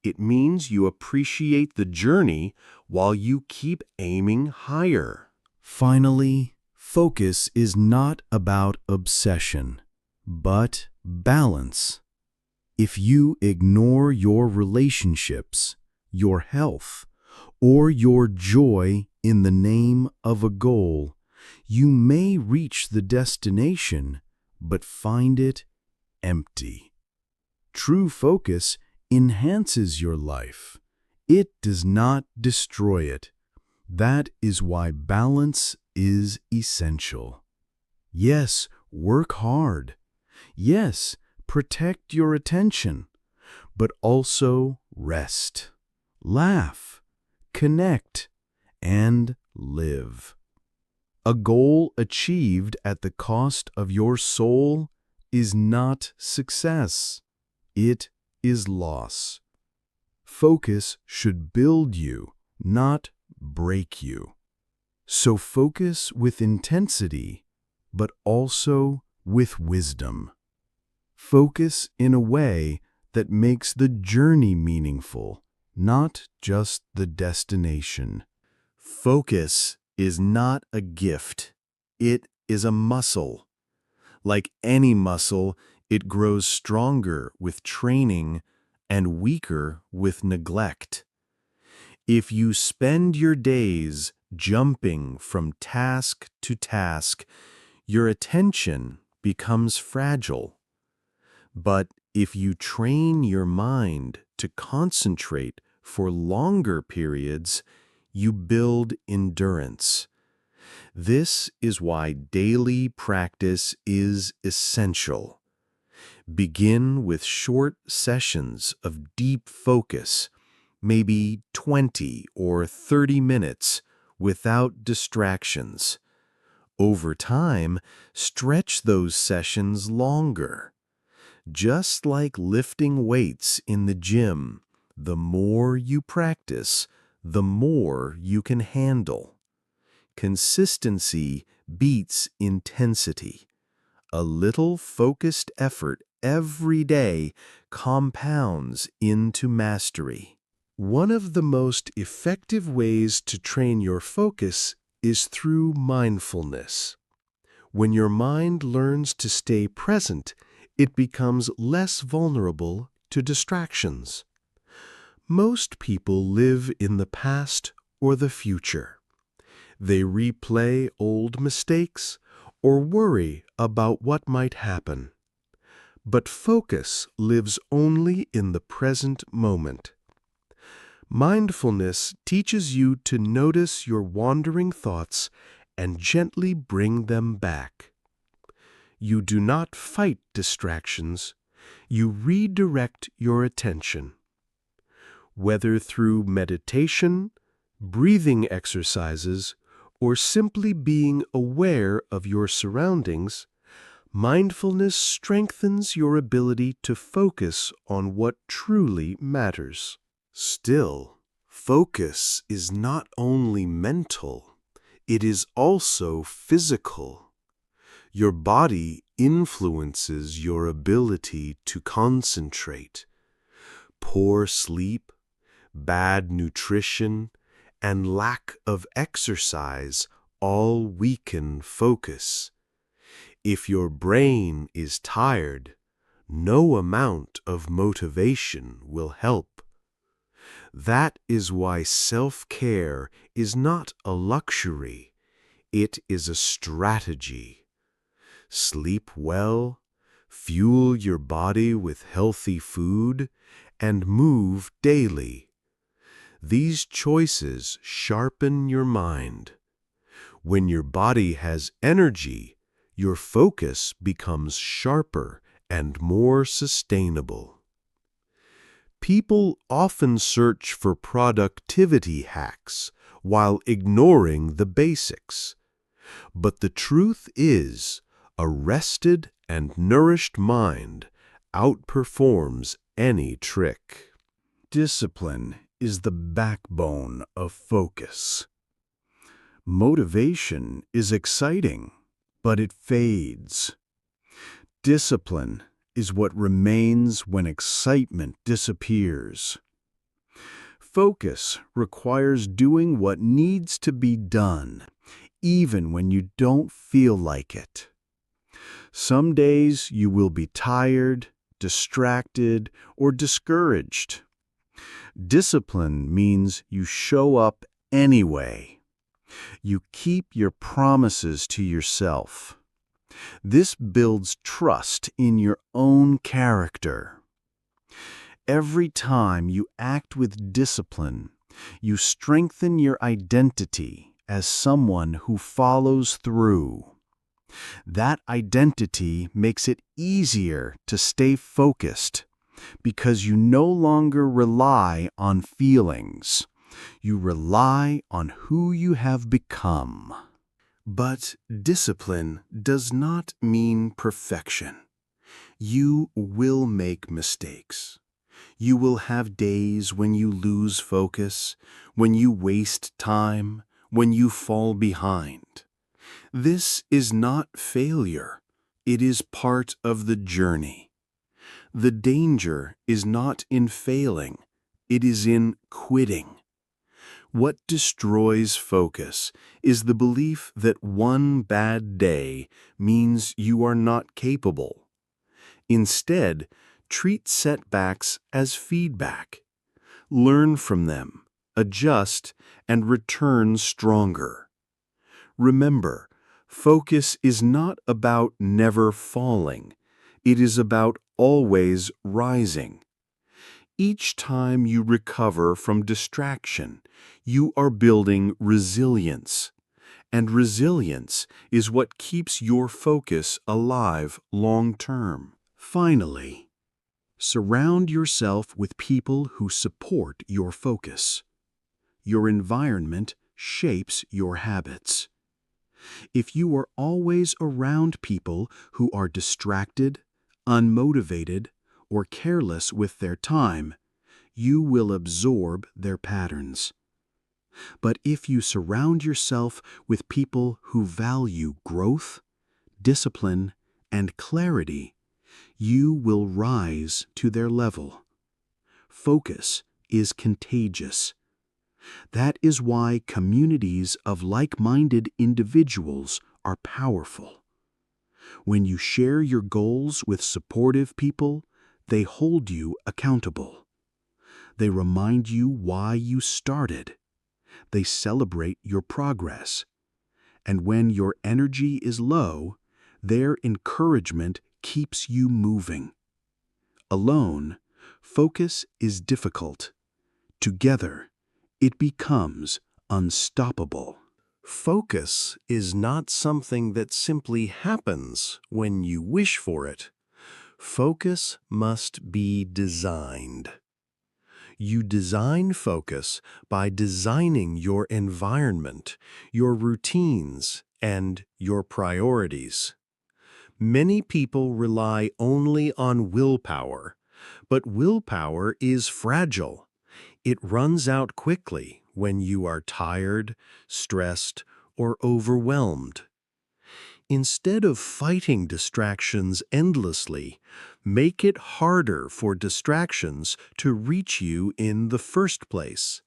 It means you appreciate the journey while you keep aiming higher. Finally, focus is not about obsession, but balance. If you ignore your relationships, your health, or your joy in the name of a goal, you may reach the destination, but find it empty. True focus enhances your life. It does not destroy it. That is why balance is essential. Yes, work hard. Yes, protect your attention, but also rest, laugh, connect, and live. A goal achieved at the cost of your soul is not success. It is loss. Focus should build you, not break you. So focus with intensity, but also with wisdom. Focus in a way that makes the journey meaningful, not just the destination. Focus is not a gift. It is a muscle. Like any muscle, it grows stronger with training and weaker with neglect. If you spend your days jumping from task to task, your attention becomes fragile. But if you train your mind to concentrate for longer periods, you build endurance. This is why daily practice is essential. Begin with short sessions of deep focus, maybe 20 or 30 minutes, without distractions. Over time, stretch those sessions longer. Just like lifting weights in the gym, the more you practice, the more you can handle. Consistency beats intensity. A little focused effort every day compounds into mastery. One of the most effective ways to train your focus is through mindfulness. When your mind learns to stay present, it becomes less vulnerable to distractions. Most people live in the past or the future. They replay old mistakes or worry about what might happen. But focus lives only in the present moment. Mindfulness teaches you to notice your wandering thoughts and gently bring them back. You do not fight distractions, you redirect your attention. Whether through meditation, breathing exercises, or simply being aware of your surroundings, mindfulness strengthens your ability to focus on what truly matters. Still, focus is not only mental, it is also physical. Your body influences your ability to concentrate. Poor sleep, bad nutrition, and lack of exercise all weaken focus. If your brain is tired, no amount of motivation will help. That is why self-care is not a luxury, it is a strategy. Sleep well, fuel your body with healthy food, and move daily. These choices sharpen your mind. When your body has energy, your focus becomes sharper and more sustainable. People often search for productivity hacks while ignoring the basics. But the truth is, a rested and nourished mind outperforms any trick. Discipline is the backbone of focus. Motivation is exciting, but it fades. Discipline is what remains when excitement disappears. Focus requires doing what needs to be done, even when you don't feel like it. Some days you will be tired, distracted, or discouraged. Discipline means you show up anyway. You keep your promises to yourself. This builds trust in your own character. Every time you act with discipline, you strengthen your identity as someone who follows through. That identity makes it easier to stay focused because you no longer rely on feelings. You rely on who you have become. But discipline does not mean perfection. You will make mistakes. You will have days when you lose focus, when you waste time, when you fall behind. This is not failure. It is part of the journey. The danger is not in failing. It is in quitting. What destroys focus is the belief that one bad day means you are not capable. Instead, treat setbacks as feedback. Learn from them, adjust, and return stronger. Remember, focus is not about never falling. It is about always rising. Each time you recover from distraction, you are building resilience. And resilience is what keeps your focus alive long term. Finally, surround yourself with people who support your focus. Your environment shapes your habits. If you are always around people who are distracted, unmotivated, or careless with their time, you will absorb their patterns. But if you surround yourself with people who value growth, discipline, and clarity, you will rise to their level. Focus is contagious. That is why communities of like-minded individuals are powerful. When you share your goals with supportive people, they hold you accountable. They remind you why you started. They celebrate your progress. And when your energy is low, their encouragement keeps you moving. Alone, focus is difficult. Together, it becomes unstoppable. Focus is not something that simply happens when you wish for it. Focus must be designed. You design focus by designing your environment, your routines, and your priorities. Many people rely only on willpower, but willpower is fragile. It runs out quickly when you are tired, stressed, or overwhelmed. Instead of fighting distractions endlessly, make it harder for distractions to reach you in the first place.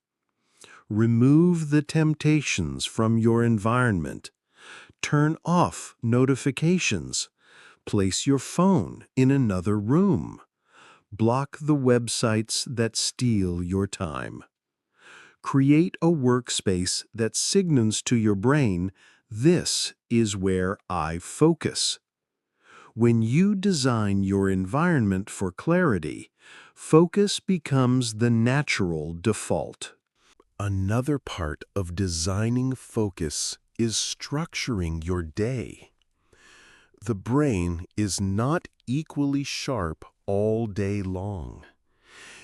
Remove the temptations from your environment. Turn off notifications. Place your phone in another room. Block the websites that steal your time. Create a workspace that signals to your brain, "This is where I focus." When you design your environment for clarity, focus becomes the natural default. Another part of designing focus is structuring your day. The brain is not equally sharp all day long.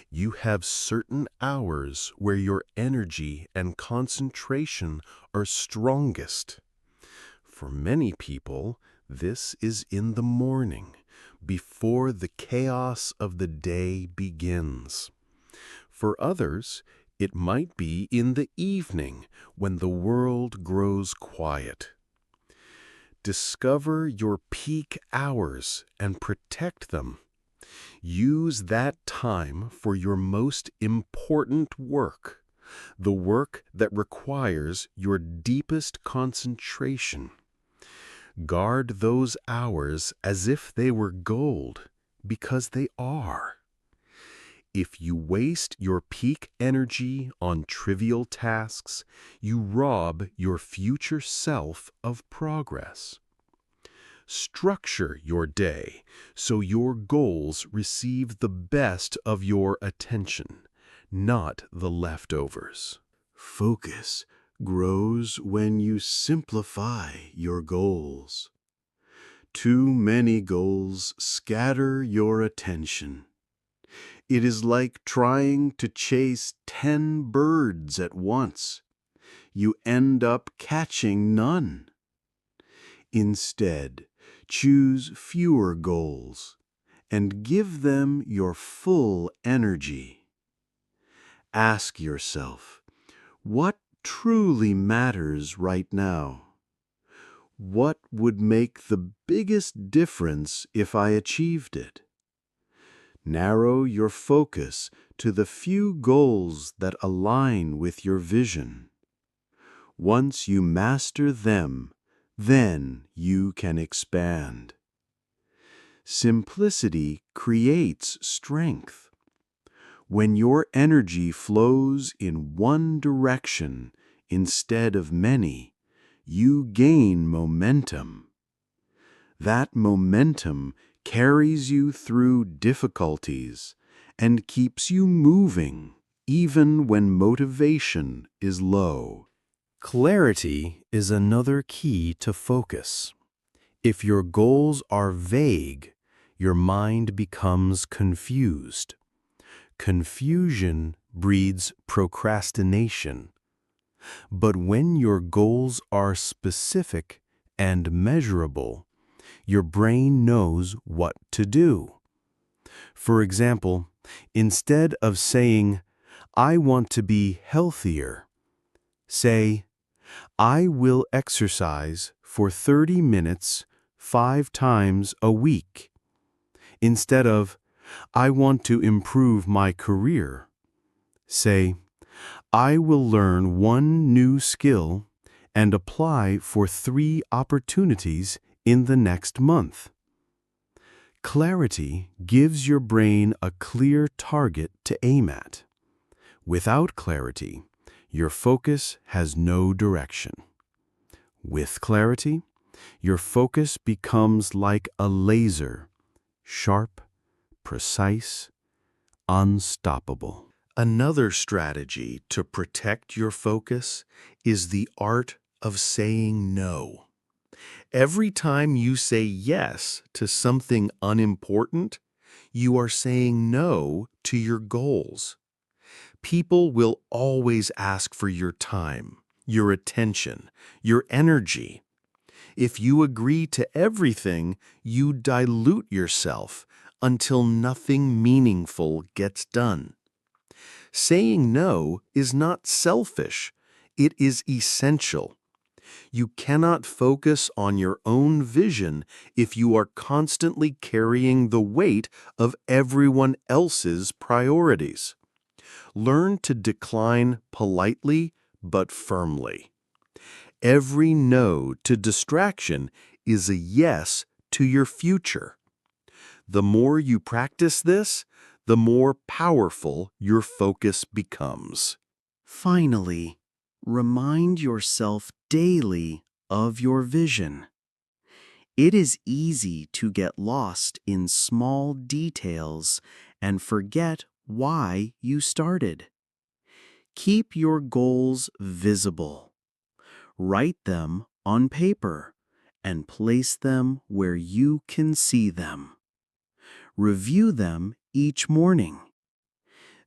You have certain hours where your energy and concentration are strongest. For many people, this is in the morning, before the chaos of the day begins. For others, it might be in the evening when the world grows quiet. Discover your peak hours and protect them. Use that time for your most important work, the work that requires your deepest concentration. Guard those hours as if they were gold, because they are. If you waste your peak energy on trivial tasks, you rob your future self of progress. Structure your day so your goals receive the best of your attention, not the leftovers. Focus grows when you simplify your goals. Too many goals scatter your attention. It is like trying to chase 10 birds at once. You end up catching none. Instead, choose fewer goals and give them your full energy. Ask yourself, what truly matters right now? What would make the biggest difference if I achieved it? Narrow your focus to the few goals that align with your vision. Once you master them, then you can expand. Simplicity creates strength. When your energy flows in one direction instead of many, you gain momentum. That momentum carries you through difficulties and keeps you moving even when motivation is low. Clarity is another key to focus. If your goals are vague, your mind becomes confused. Confusion breeds procrastination. But when your goals are specific and measurable, your brain knows what to do. For example, instead of saying, "I want to be healthier," say, "I will exercise for 30 minutes 5 times a week." Instead of, "I want to improve my career," say, "I will learn one new skill and apply for 3 opportunities in the next month." Clarity gives your brain a clear target to aim at. Without clarity, your focus has no direction. With clarity, your focus becomes like a laser, sharp, precise, unstoppable. Another strategy to protect your focus is the art of saying no. Every time you say yes to something unimportant, you are saying no to your goals. People will always ask for your time, your attention, your energy. If you agree to everything, you dilute yourself until nothing meaningful gets done. Saying no is not selfish, it is essential. You cannot focus on your own vision if you are constantly carrying the weight of everyone else's priorities. Learn to decline politely but firmly. Every no to distraction is a yes to your future. The more you practice this, the more powerful your focus becomes. Finally, remind yourself daily of your vision. It is easy to get lost in small details and forget why you started. Keep your goals visible. Write them on paper and place them where you can see them. Review them each morning.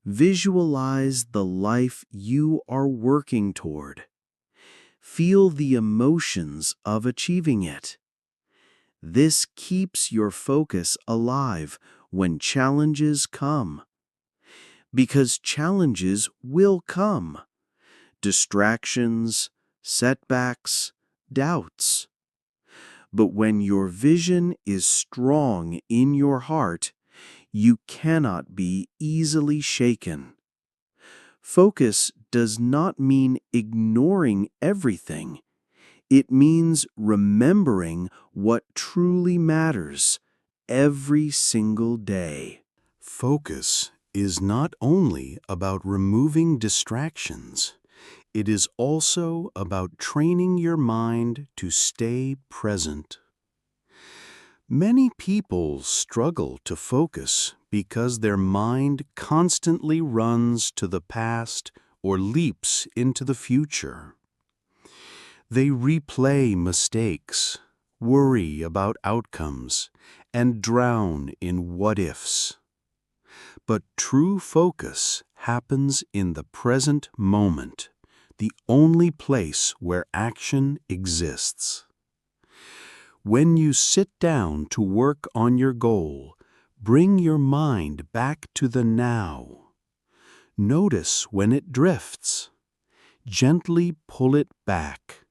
Visualize the life you are working toward. Feel the emotions of achieving it. This keeps your focus alive when challenges come. Because challenges will come. Distractions, setbacks, doubts. But when your vision is strong in your heart, you cannot be easily shaken. Focus does not mean ignoring everything. It means remembering what truly matters every single day. Focus is not only about removing distractions, it is also about training your mind to stay present. Many people struggle to focus because their mind constantly runs to the past or leaps into the future. They replay mistakes, worry about outcomes, and drown in what-ifs. But true focus happens in the present moment, the only place where action exists. When you sit down to work on your goal, bring your mind back to the now. Notice when it drifts. Gently pull it back.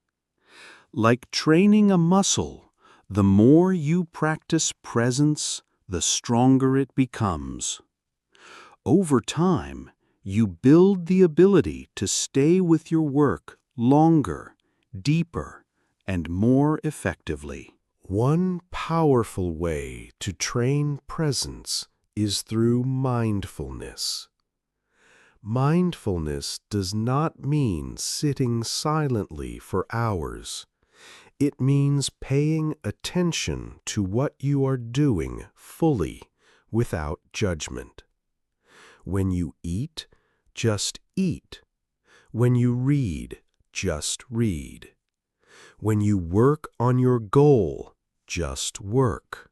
Like training a muscle, the more you practice presence, the stronger it becomes. Over time, you build the ability to stay with your work longer, deeper, and more effectively. One powerful way to train presence is through mindfulness. Mindfulness does not mean sitting silently for hours. It means paying attention to what you are doing fully, without judgment. When you eat, just eat. When you read, just read. When you work on your goal, just work.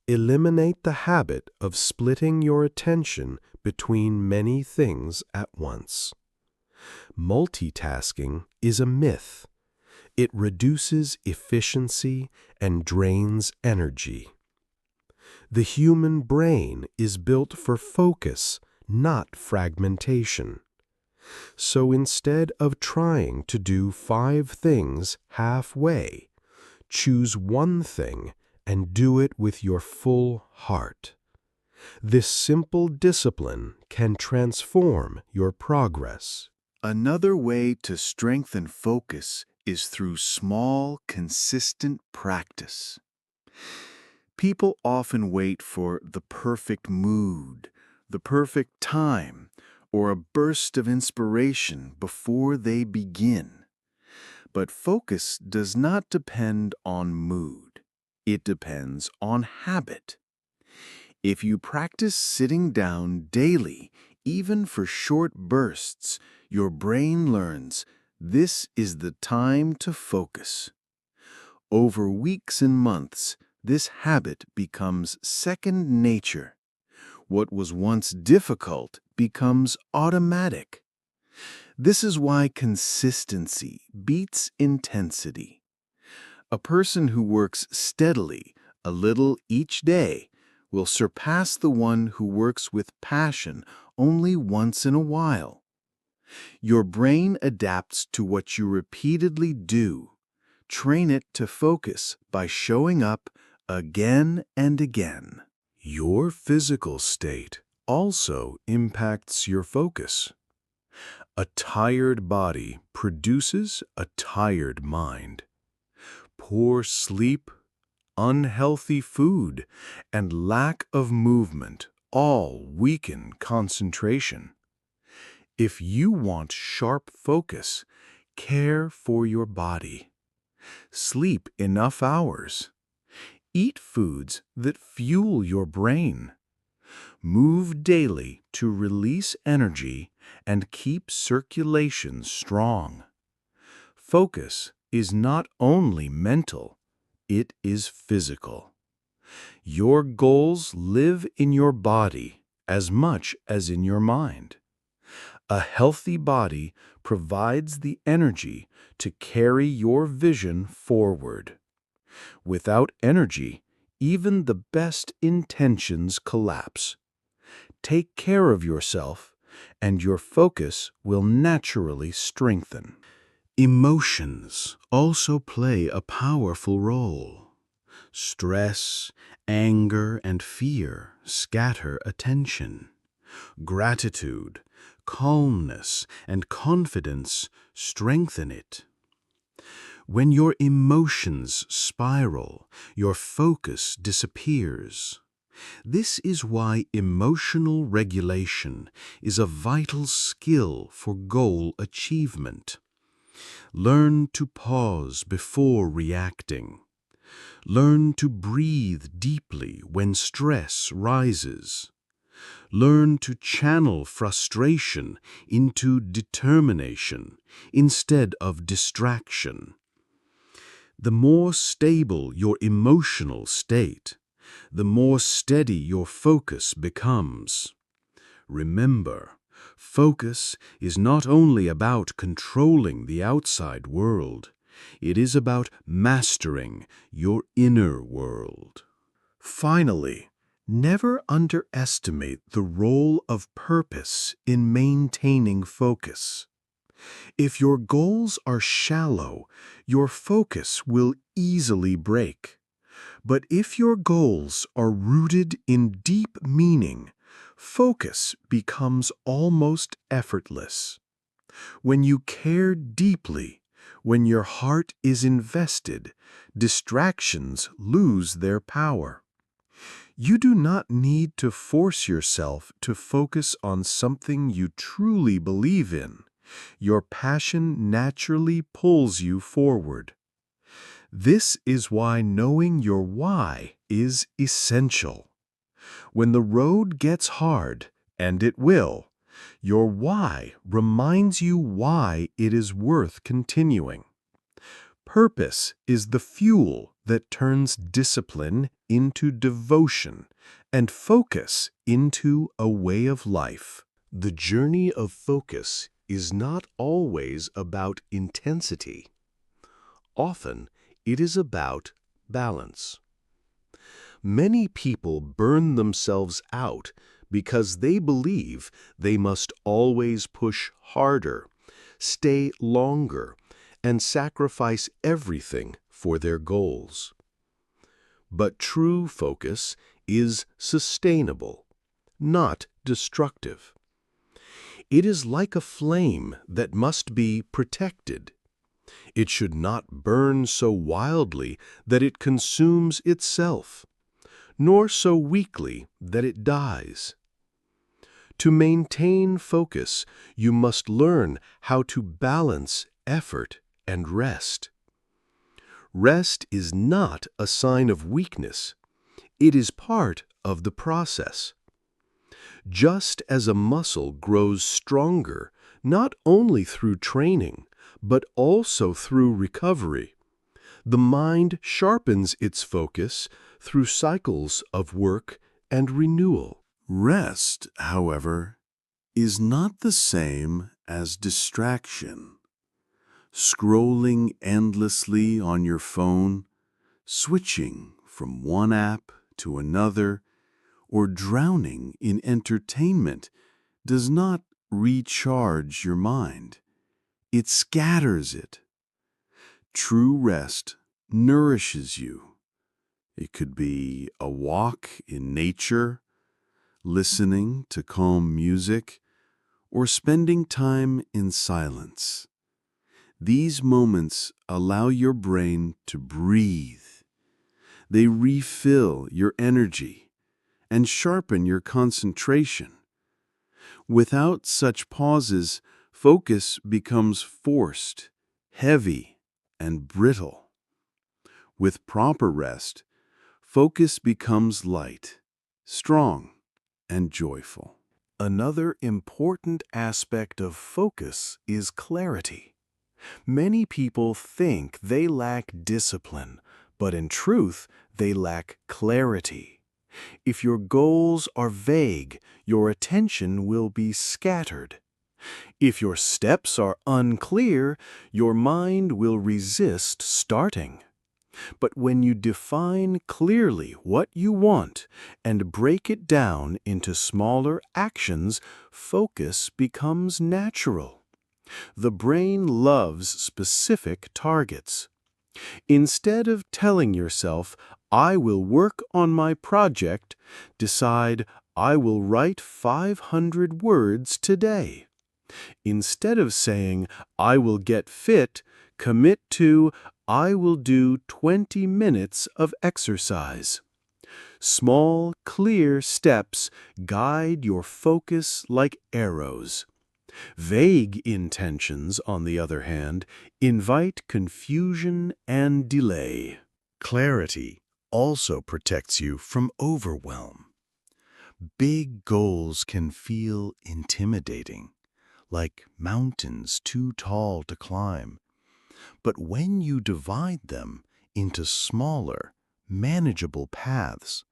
Eliminate the habit of splitting your attention between many things at once. Multitasking is a myth. It reduces efficiency and drains energy. The human brain is built for focus, not fragmentation. So instead of trying to do 5 things halfway, choose one thing and do it with your full heart. This simple discipline can transform your progress. Another way to strengthen focus is through small, consistent practice. People often wait for the perfect mood, the perfect time, or a burst of inspiration before they begin. But focus does not depend on mood. It depends on habit. If you practice sitting down daily, Even for short bursts, your brain learns this is the time to focus. Over weeks and months, this habit becomes second nature. What was once difficult becomes automatic. This is why consistency beats intensity. A person who works steadily, a little each day, will surpass the one who works with passion only once in a while. Your brain adapts to what you repeatedly do. Train it to focus by showing up again and again. Your physical state also impacts your focus. A tired body produces a tired mind. Poor sleep, unhealthy food, and lack of movement all weaken concentration. If you want sharp focus, care for your body. Sleep enough hours. Eat foods that fuel your brain. Move daily to release energy and keep circulation strong. Focus is not only mental, it is physical. Your goals live in your body as much as in your mind. A healthy body provides the energy to carry your vision forward. Without energy, even the best intentions collapse. Take care of yourself, and your focus will naturally strengthen. Emotions also play a powerful role. Stress, anger, and fear scatter attention. Gratitude, calmness, and confidence strengthen it. When your emotions spiral, your focus disappears. This is why emotional regulation is a vital skill for goal achievement. Learn to pause before reacting. Learn to breathe deeply when stress rises. Learn to channel frustration into determination instead of distraction. The more stable your emotional state, the more steady your focus becomes. Remember, focus is not only about controlling the outside world, it is about mastering your inner world. Finally, never underestimate the role of purpose in maintaining focus. If your goals are shallow, your focus will easily break. But if your goals are rooted in deep meaning, focus becomes almost effortless. When you care deeply, when your heart is invested, distractions lose their power. You do not need to force yourself to focus on something you truly believe in. Your passion naturally pulls you forward. This is why knowing your why is essential. When the road gets hard, and it will, your why reminds you why it is worth continuing. Purpose is the fuel that turns discipline into devotion and focus into a way of life. The journey of focus is not always about intensity. Often, it is about balance. Many people burn themselves out because they believe they must always push harder, stay longer, and sacrifice everything for their goals. But true focus is sustainable, not destructive. It is like a flame that must be protected. It should not burn so wildly that it consumes itself, nor so weakly that it dies. To maintain focus, you must learn how to balance effort and rest. Rest is not a sign of weakness. It is part of the process. Just as a muscle grows stronger, not only through training, but also through recovery, the mind sharpens its focus through cycles of work and renewal. Rest, however, is not the same as distraction. Scrolling endlessly on your phone, switching from one app to another, or drowning in entertainment does not recharge your mind. It scatters it. True rest nourishes you. It could be a walk in nature, listening to calm music, or spending time in silence. These moments allow your brain to breathe. They refill your energy and sharpen your concentration. Without such pauses, focus becomes forced, heavy, and brittle. With proper rest, focus becomes light, strong, and joyful. Another important aspect of focus is clarity. Many people think they lack discipline, but in truth, they lack clarity. If your goals are vague, your attention will be scattered. If your steps are unclear, your mind will resist starting. But when you define clearly what you want and break it down into smaller actions, focus becomes natural. The brain loves specific targets. Instead of telling yourself, I will work on my project, decide, I will write 500 words today. Instead of saying, I will get fit, commit to, I will do 20 minutes of exercise. Small, clear steps guide your focus like arrows. Vague intentions, on the other hand, invite confusion and delay. Clarity also protects you from overwhelm. Big goals can feel intimidating, like mountains too tall to climb. But when you divide them into smaller, manageable paths,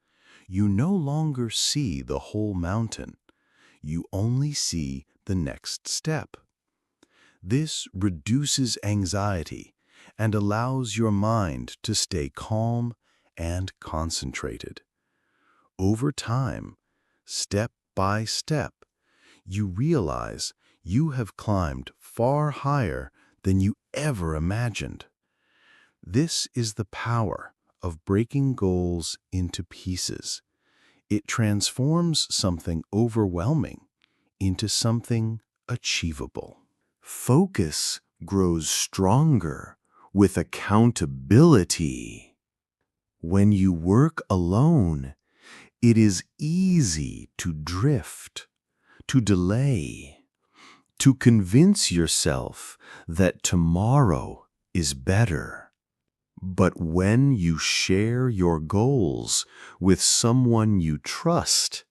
you no longer see the whole mountain. You only see the next step. This reduces anxiety and allows your mind to stay calm and concentrated. Over time, step by step, you realize you have climbed far higher than you ever imagined. This is the power of breaking goals into pieces. It transforms something overwhelming into something achievable. Focus grows stronger with accountability. When you work alone, it is easy to drift, to delay, to convince yourself that tomorrow is better. But when you share your goals with someone you trust,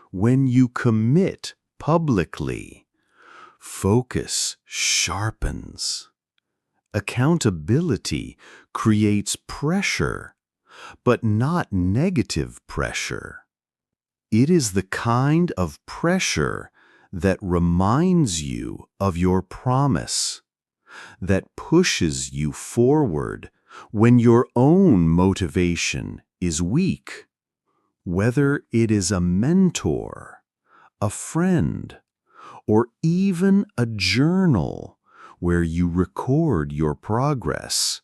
when you commit publicly, focus sharpens. Accountability creates pressure, but not negative pressure. It is the kind of pressure that reminds you of your promise, that pushes you forward when your own motivation is weak. Whether it is a mentor, a friend, or even a journal where you record your progress,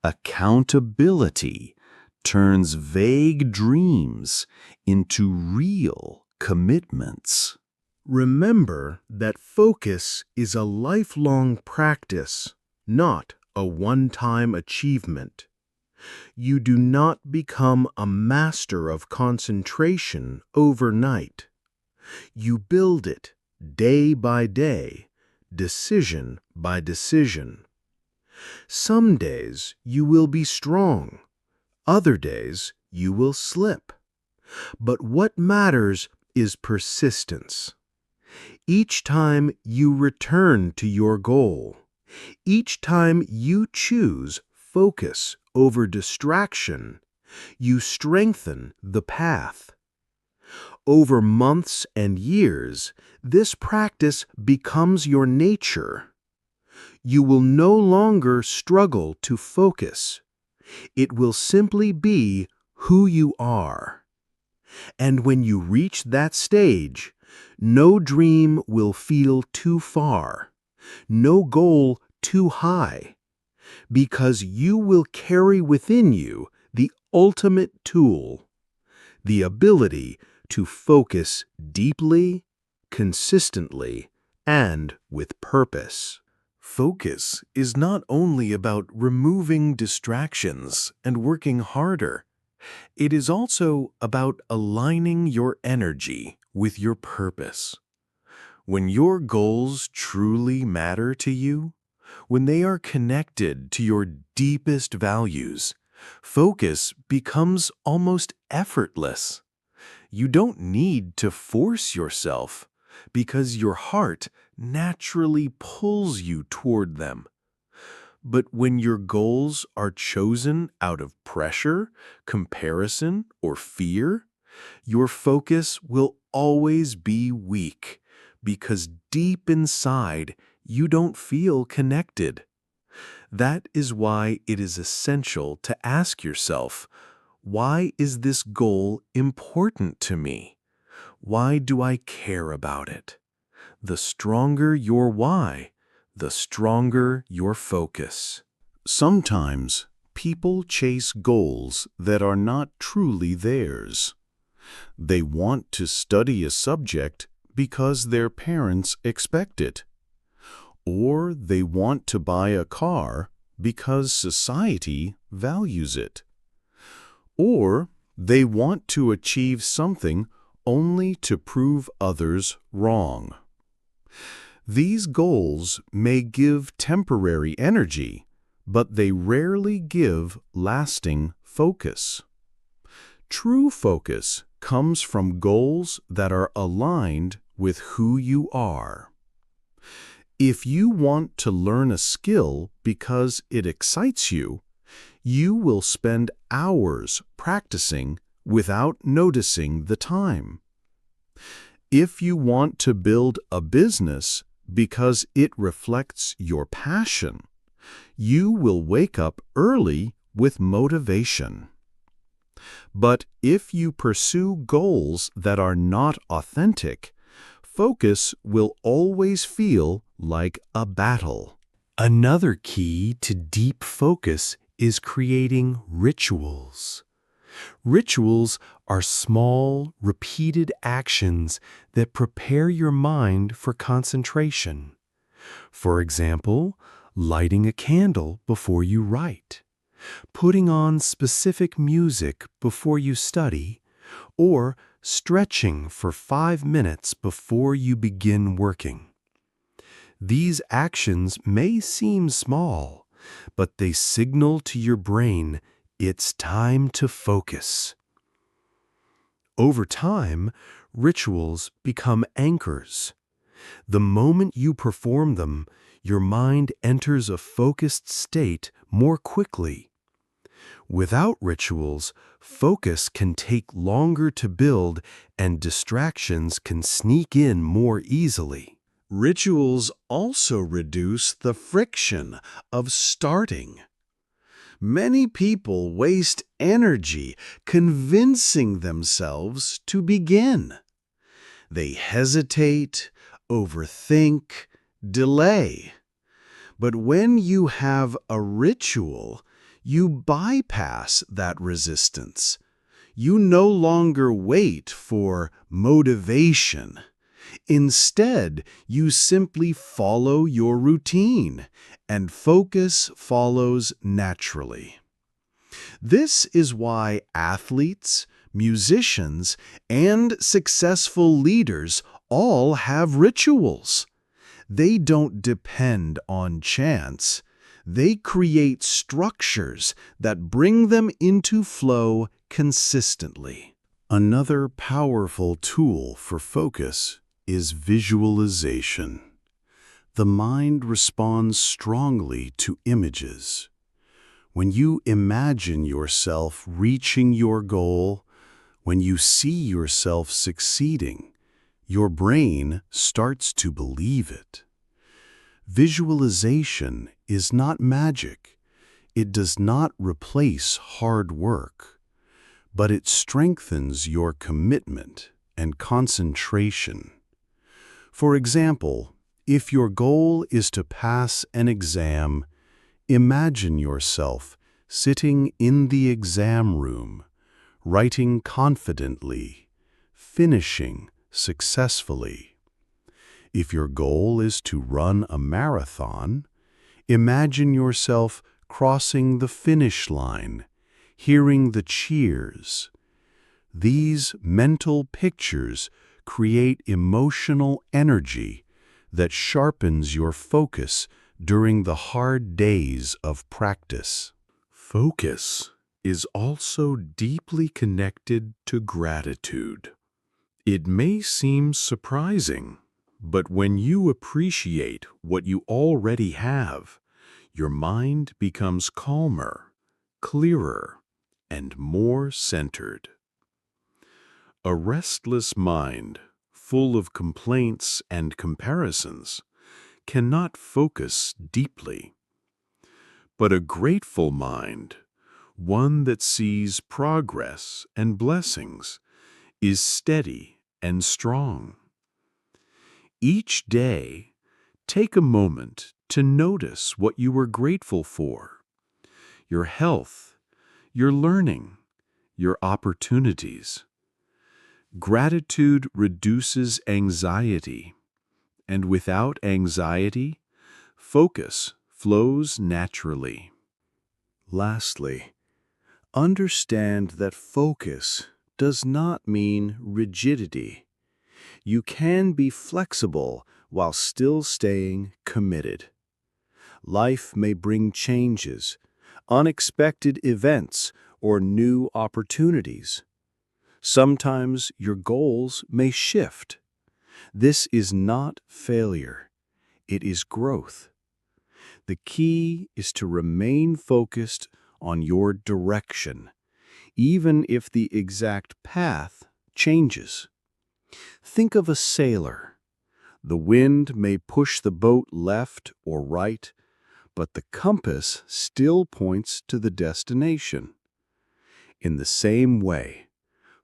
accountability turns vague dreams into real commitments. Remember that focus is a lifelong practice, not a one-time achievement. You do not become a master of concentration overnight. You build it day by day, decision by decision. Some days you will be strong, other days you will slip. But what matters is persistence. Each time you return to your goal, each time you choose focus over distraction, you strengthen the path. Over months and years, this practice becomes your nature. You will no longer struggle to focus. It will simply be who you are. And when you reach that stage, no dream will feel too far, no goal too high, because you will carry within you the ultimate tool, the ability to focus deeply, consistently, and with purpose. Focus is not only about removing distractions and working harder. It is also about aligning your energy with your purpose. When your goals truly matter to you, when they are connected to your deepest values, focus becomes almost effortless. You don't need to force yourself because your heart naturally pulls you toward them. But when your goals are chosen out of pressure, comparison, or fear, your focus will always be weak because deep inside you don't feel connected. That is why it is essential to ask yourself, why is this goal important to me? Why do I care about it? The stronger your why, the stronger your focus. Sometimes people chase goals that are not truly theirs. They want to study a subject because their parents expect it. Or they want to buy a car because society values it. Or they want to achieve something only to prove others wrong. These goals may give temporary energy, but they rarely give lasting focus. True focus comes from goals that are aligned with who you are. If you want to learn a skill because it excites you, you will spend hours practicing without noticing the time. If you want to build a business because it reflects your passion, you will wake up early with motivation. But if you pursue goals that are not authentic, focus will always feel like a battle. Another key to deep focus is creating rituals. Rituals are small, repeated actions that prepare your mind for concentration. For example, lighting a candle before you write, putting on specific music before you study, or stretching for 5 minutes before you begin working. These actions may seem small, but they signal to your brain it's time to focus. Over time, rituals become anchors. The moment you perform them, your mind enters a focused state more quickly. Without rituals, focus can take longer to build and distractions can sneak in more easily. Rituals also reduce the friction of starting. Many people waste energy convincing themselves to begin. They hesitate, overthink, delay. But when you have a ritual, you bypass that resistance. You no longer wait for motivation. Instead, you simply follow your routine, and focus follows naturally. This is why athletes, musicians, and successful leaders all have rituals. They don't depend on chance. They create structures that bring them into flow consistently. Another powerful tool for focus is visualization. The mind responds strongly to images. When you imagine yourself reaching your goal, when you see yourself succeeding, your brain starts to believe it. Visualization is not magic. It does not replace hard work, but it strengthens your commitment and concentration. For example, if your goal is to pass an exam, imagine yourself sitting in the exam room, writing confidently, finishing successfully. If your goal is to run a marathon, imagine yourself crossing the finish line, hearing the cheers. These mental pictures create emotional energy that sharpens your focus during the hard days of practice. Focus is also deeply connected to gratitude. It may seem surprising, but when you appreciate what you already have, your mind becomes calmer, clearer, and more centered. A restless mind, full of complaints and comparisons, cannot focus deeply. But a grateful mind, one that sees progress and blessings, is steady and strong. Each day, take a moment to notice what you were grateful for: your health, your learning, your opportunities. Gratitude reduces anxiety, and without anxiety, focus flows naturally. Lastly, understand that focus does not mean rigidity. You can be flexible while still staying committed. Life may bring changes, unexpected events, or new opportunities. Sometimes your goals may shift. This is not failure. It is growth. The key is to remain focused on your direction, even if the exact path changes. Think of a sailor. The wind may push the boat left or right, but the compass still points to the destination. In the same way,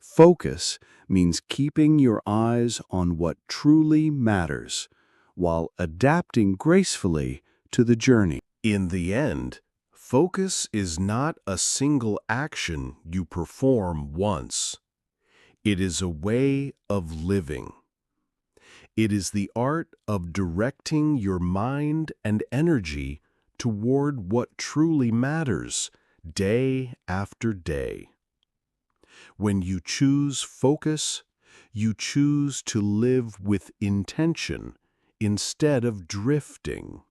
focus means keeping your eyes on what truly matters, while adapting gracefully to the journey. In the end, focus is not a single action you perform once. It is a way of living. It is the art of directing your mind and energy toward what truly matters day after day. When you choose focus, you choose to live with intention instead of drifting.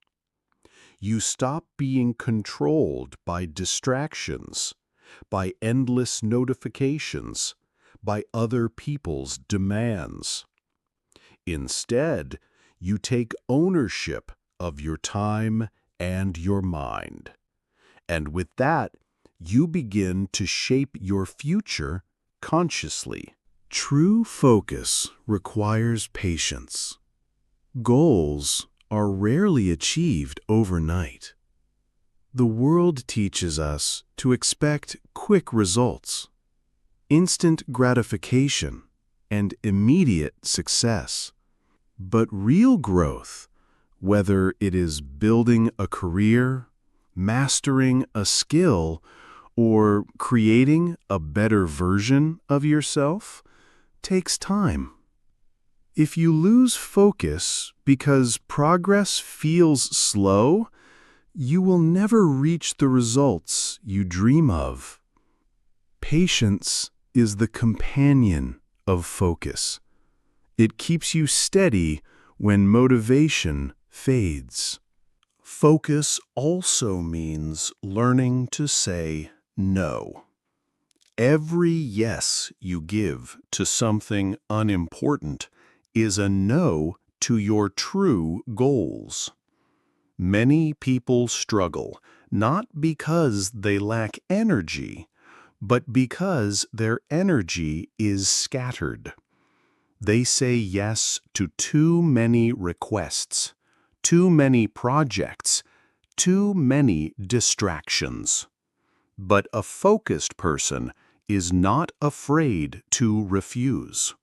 You stop being controlled by distractions, by endless notifications, by other people's demands. Instead, you take ownership of your time and your mind. And with that, you begin to shape your future consciously. True focus requires patience. Goals are rarely achieved overnight. The world teaches us to expect quick results, instant gratification, and immediate success. But real growth, whether it is building a career, mastering a skill, or creating a better version of yourself, takes time. If you lose focus because progress feels slow, you will never reach the results you dream of. Patience is the companion of focus. It keeps you steady when motivation fades. Focus also means learning to say no. Every yes you give to something unimportant is a no to your true goals. Many people struggle not because they lack energy, but because their energy is scattered. They say yes to too many requests, too many projects, too many distractions. But a focused person is not afraid to refuse.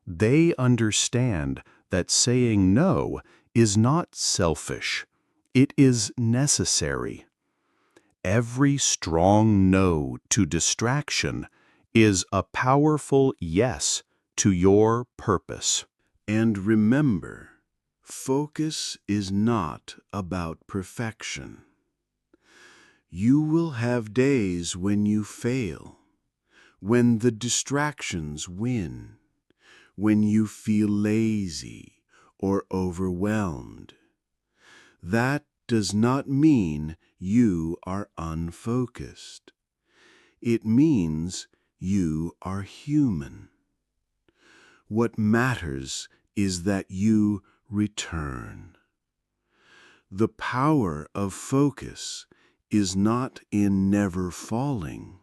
They understand that saying no is not selfish. It is necessary. Every strong no to distraction is a powerful yes to your purpose. And remember, focus is not about perfection. You will have days when you fail, when the distractions win, when you feel lazy or overwhelmed. That does not mean you are unfocused. It means you are human. What matters is that you return. The power of focus is not in never falling.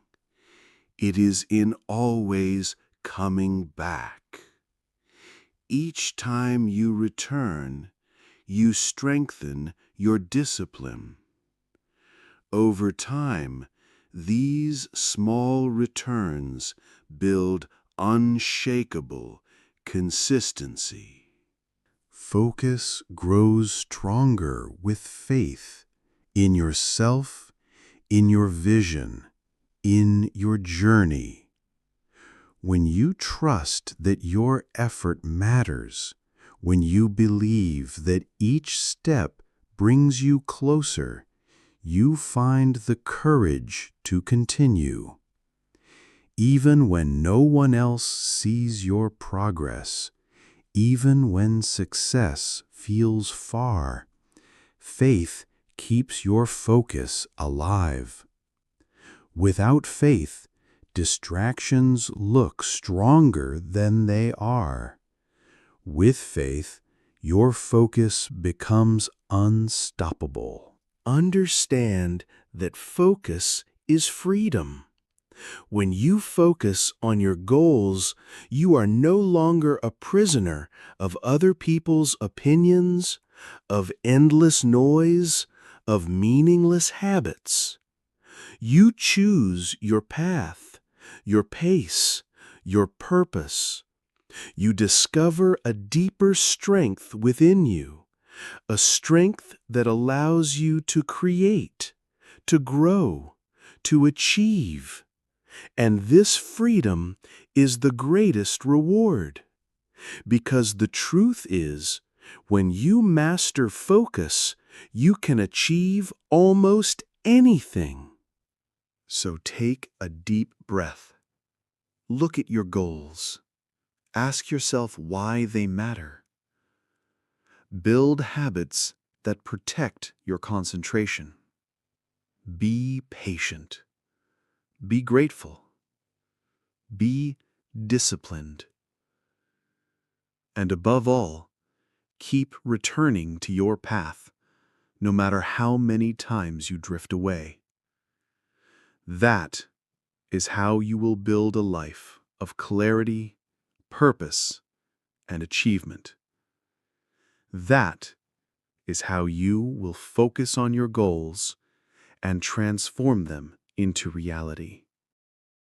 It is in always coming back. Each time you return, you strengthen your discipline. Over time, these small returns build unshakable consistency. Focus grows stronger with faith in yourself, in your vision, in your journey. When you trust that your effort matters, when you believe that each step brings you closer, you find the courage to continue. Even when no one else sees your progress, even when success feels far, faith keeps your focus alive. Without faith, distractions look stronger than they are. With faith, your focus becomes unstoppable. Understand that focus is freedom. When you focus on your goals, you are no longer a prisoner of other people's opinions, of endless noise, of meaningless habits. You choose your path, your pace, your purpose. You discover a deeper strength within you, a strength that allows you to create, to grow, to achieve. And this freedom is the greatest reward. Because the truth is, when you master focus, you can achieve almost anything. So take a deep breath. Look at your goals. Ask yourself why they matter. Build habits that protect your concentration. Be patient. Be grateful. Be disciplined. And above all, keep returning to your path, no matter how many times you drift away. That is how you will build a life of clarity, purpose, and achievement. That is how you will focus on your goals and transform them into reality.